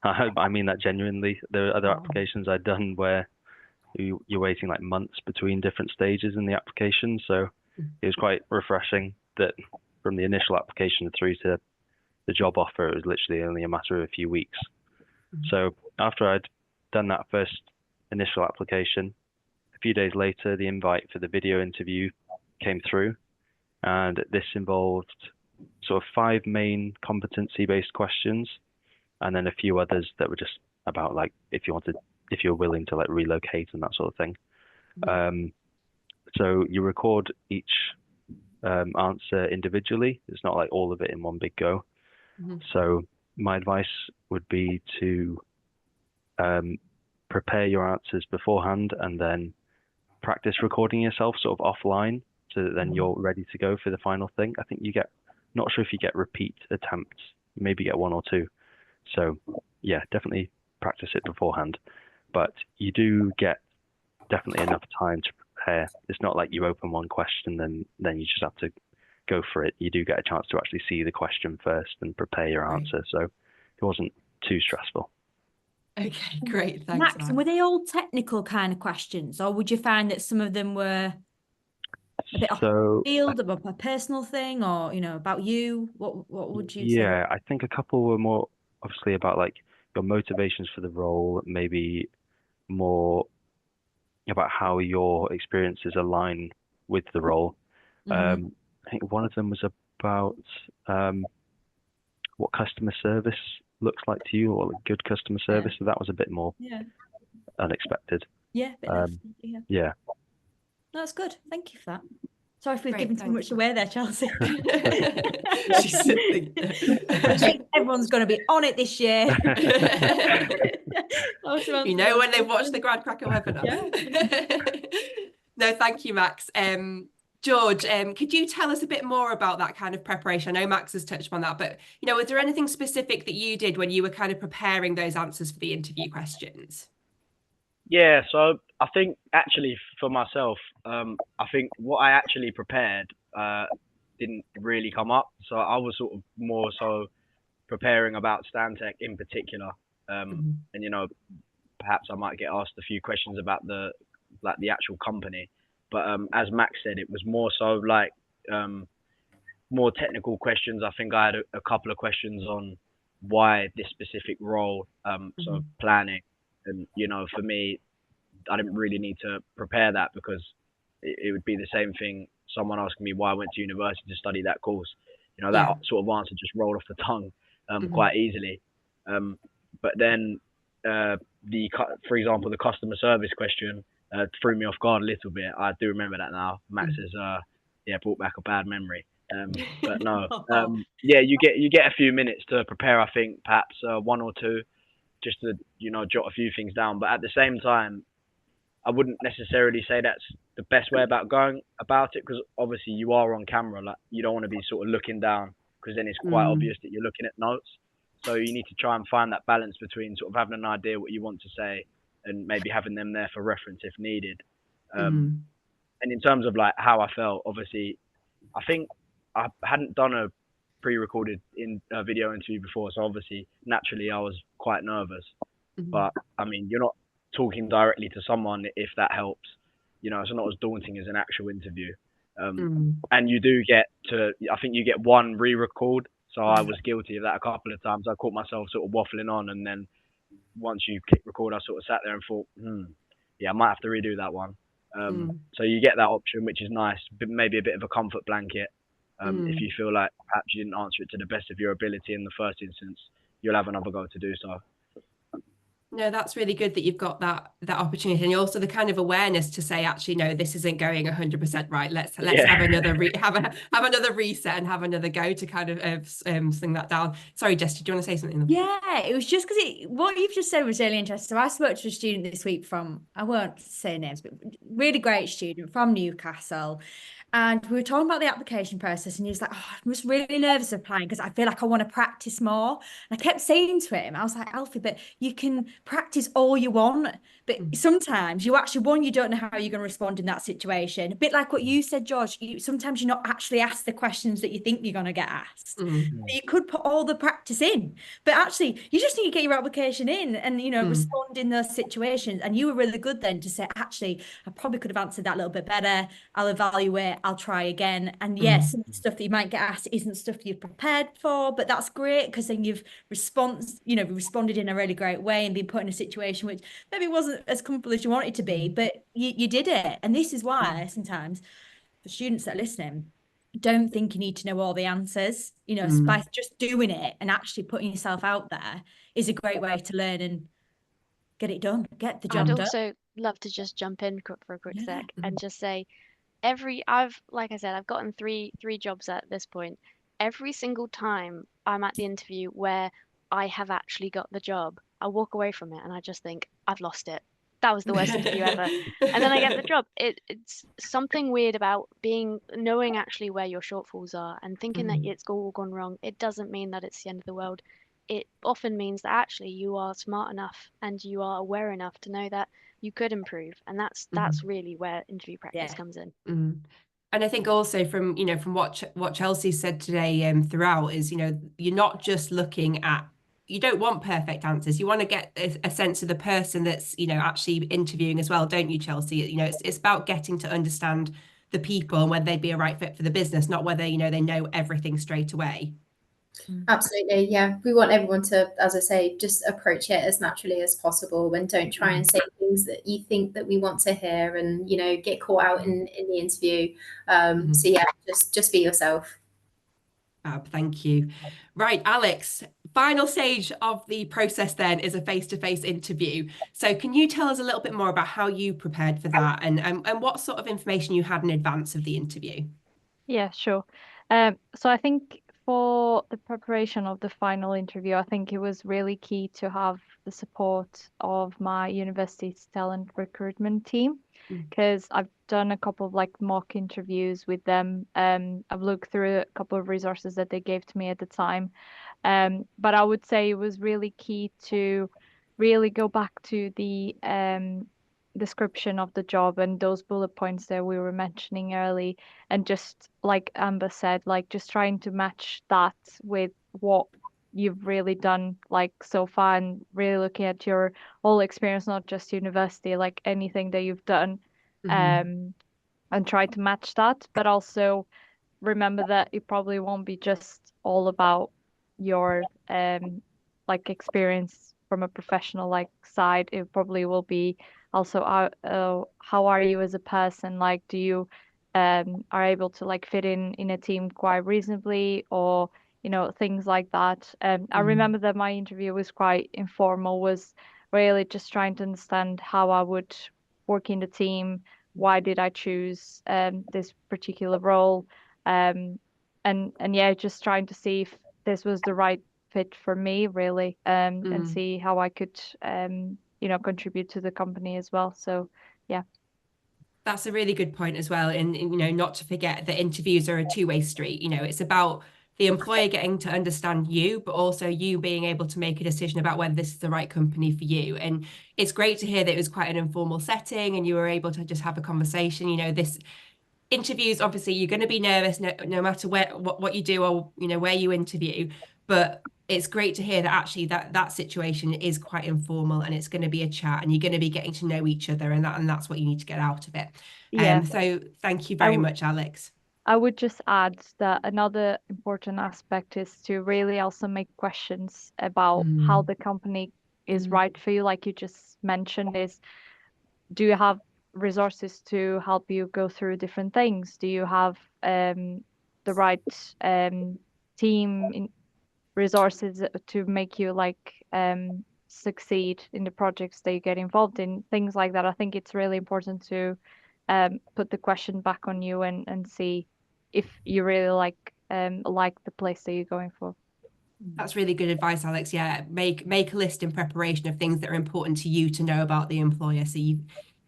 I mean that genuinely. There are other applications I'd done where you're waiting like months between different stages in the application. So it was quite refreshing that from the initial application through to the job offer, it was literally only a matter of a few weeks. So after I'd done that first initial application, a few days later, the invite for the video interview came through, and this involved sort of 5 main competency-based questions, and then a few others that were just about like if you're willing to like relocate and that sort of thing. So you record each answer individually. It's not like all of it in one big go. So my advice would be to prepare your answers beforehand and then practice recording yourself sort of offline so that then you're ready to go for the final thing. I think you get, not sure if you get repeat attempts, you maybe get 1 or 2. So yeah, definitely practice it beforehand. But you do get definitely enough time to prepare. It's not like you open one question and then you just have to go for it. You do get a chance to actually see the question first and prepare your answer. So it wasn't too stressful. Okay, great. Thanks, Max, Max. and were they all technical kind of questions, or would you find that some of them were a bit off the field, about a personal thing, or about you? What would you say? Yeah, I think a couple were more obviously about like your motivations for the role, maybe more about how your experiences align with the role. Mhm. I think one of them was about what customer service looks like to you, or like good customer service. So that was a bit more Yeah. unexpected. Yeah, bit yeah. Yeah. That's good. Thank you for that. Sorry if we've Great, given too thanks, much away there, Chelsea. She's sitting Everyone's going to be on it this year. You know when they've watched the Gradcracker webinar. No, thank you, Max. George, could you tell us a bit more about that kind of preparation? I know Max has touched on that, but was there anything specific that you did when you were kind of preparing those answers for the interview questions? Yeah, so I think actually for myself, I think what I actually prepared didn't really come up. So I was sort of more so preparing about Stantec in particular, and perhaps I might get asked a few questions about the actual company. But as Max said, it was more so like more technical questions. I think I had a couple of questions on why this specific role, so planning, and for me, I didn't really need to prepare that because it would be the same thing. Someone asking me why I went to university to study that course, that sort of answer just rolled off the tongue quite easily. But then for example, the customer service question threw me off guard a little bit. I do remember that now. Max has brought back a bad memory. But no, yeah, you get a few minutes to prepare. I think perhaps one or two, just to jot a few things down. But at the same time, I wouldn't necessarily say that's the best way about going about it, because obviously you are on camera. Like, you don't want to be sort of looking down, because then it's quite obvious that you're looking at notes. So you need to try and find that balance between sort of having an idea what you want to say and maybe having them there for reference if needed. And in terms of like how I felt, obviously, I think I hadn't done a pre-recorded video interview before, so obviously naturally I was quite nervous. But I mean, you're not talking directly to someone, if that helps. It's not as daunting as an actual interview. And you do I think you get one re-record. So I was guilty of that a couple of times. I caught myself sort of waffling on, and then once you click record, I sort of sat there and thought, yeah, I might have to redo that one. So you get that option, which is nice, but maybe a bit of a comfort blanket. If you feel like perhaps you didn't answer it to the best of your ability in the first instance, you'll have another go to do so. No, that's really good that you've got that opportunity, and also the kind of awareness to say, actually, no, this isn't going 100% right. Let's have another have another reset and have another go to kind of sling that down. Sorry, Jess, did you want to say something? Yeah, it was just because what you've just said was really interesting. So I spoke to a student this week from, I won't say names, but really great student from Newcastle. And we were talking about the application process, and he was like, oh, I'm just really nervous applying because I feel like I want to practice more. And I kept saying to him, I was like, Alfie, but you can practice all you want. But sometimes you don't know how you're going to respond in that situation. A bit like what you said, George, sometimes you're not actually asked the questions that you think you're going to get asked. You could put all the practice in, but actually you just need to get your application in and, respond in those situations. And you were really good then to say, actually, I probably could have answered that a little bit better. I'll evaluate, I'll try again. And yes, some of the stuff that you might get asked isn't stuff you've prepared for, but that's great because then you've responded in a really great way and been put in a situation which maybe wasn't as comfortable as you wanted to be, but you did it. And this is why sometimes for students that are listening, don't think you need to know all the answers. By just doing it and actually putting yourself out there is a great way to learn and get it done, get the job done. I'd also love to just jump in for a quick sec and just say, like I said, I've gotten three jobs at this point. Every single time I'm at the interview where I have actually got the job, I walk away from it and I just think, I've lost it. That was the worst interview ever. And then I get the job. It's something weird about knowing actually where your shortfalls are and thinking that it's all gone wrong. It doesn't mean that it's the end of the world. it often means that actually you are smart enough and you are aware enough to know that you could improve. And that's really where interview practice comes in. And I think also from what Chelsea said today throughout is, you're not just looking at, you don't want perfect answers. You want to get a sense of the person that's, actually interviewing as well, don't you, Chelsea? It's about getting to understand the people and whether they'd be a right fit for the business, not whether, they know everything straight away. Absolutely, yeah. We want everyone to, as I say, just approach it as naturally as possible, and don't try and say things that you think that we want to hear, and get caught out in the interview. So yeah, just be yourself. Thank you. Right, Alex, final stage of the process then is a face-to-face interview. So can you tell us a little bit more about how you prepared for that, and what sort of information you had in advance of the interview? Yeah, sure. So I think for the preparation of the final interview, I think it was really key to have the support of my university's talent recruitment team, because I've done a couple of mock interviews with them. I've looked through a couple of resources that they gave to me at the time. But I would say it was really key to really go back to the description of the job and those bullet points that we were mentioning early, and just like Amber said, just trying to match that with what you've really done so far, and really looking at your whole experience, not just university, anything that you've done, and try to match that. But also remember that it probably won't be just all about your experience from a professional side. It probably will be also how are you as a person, do you are able to fit in a team quite reasonably, or things like that. I remember that my interview was quite informal, was really just trying to understand how I would work in the team, why did I choose this particular role, and yeah, just trying to see if this was the right fit for me, really, and see how I could contribute to the company as well. So yeah. That's a really good point as well. And not to forget that interviews are a two-way street. It's about the employer getting to understand you, but also you being able to make a decision about whether this is the right company for you. And it's great to hear that it was quite an informal setting and you were able to just have a conversation. This interviews, obviously you're going to be nervous no matter what you do, or where you interview, but it's great to hear that actually that situation is quite informal, and it's going to be a chat, and you're going to be getting to know each other, and that's what you need to get out of it. So thank you very much, Alex. I would just add that another important aspect is to really also make questions about how the company is right for you. Like you just mentioned, do you have resources to help you go through different things? Do you have the right team resources to make you succeed in the projects that you get involved in? Things like that. I think it's really important to put the question back on you and see if you really like the place that you're going for. That's really good advice, Alex. Yeah, make a list in preparation of things that are important to you to know about the employer. So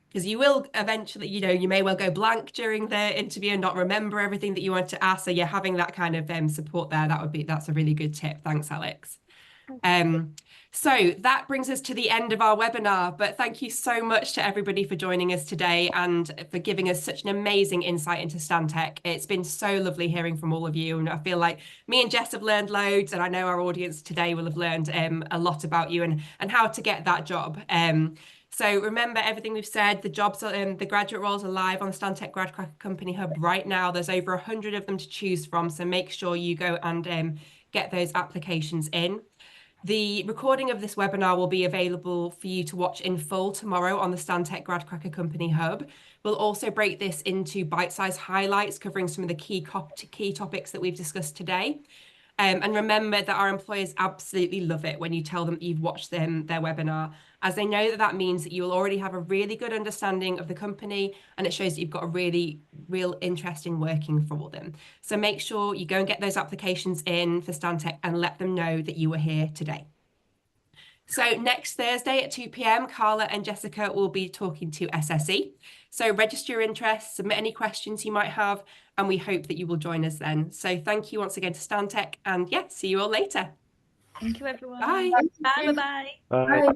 because you will eventually, you may well go blank during the interview and not remember everything that you want to ask. So yeah, having that kind of support there, that's a really good tip. Thanks, Alex. So that brings us to the end of our webinar, but thank you so much to everybody for joining us today and for giving us such an amazing insight into Stantec. It's been so lovely hearing from all of you, and I feel like me and Jess have learned loads, and I know our audience today will have learned a lot about you and how to get that job. So remember everything we've said. The jobs, the graduate roles are live on the Stantec Gradcracker Company Hub right now. There's over 100 of them to choose from, so make sure you go and get those applications in. The recording of this webinar will be available for you to watch in full tomorrow on the Stantec Gradcracker Company Hub. We'll also break this into bite-sized highlights covering some of the key topics that we've discussed today. And remember that our employers absolutely love it when you tell them that you've watched their webinar, as they know that means that you will already have a really good understanding of the company, and it shows that you've got a real interest in working for them. So make sure you go and get those applications in for Stantec and let them know that you were here today. So next Thursday at 2 p.m, Carla and Jessica will be talking to SSE. So register your interest, submit any questions you might have, and we hope that you will join us then. So thank you once again to Stantec, and yeah, see you all later. Thank you, everyone. Bye. Bye. Bye. Bye. Bye.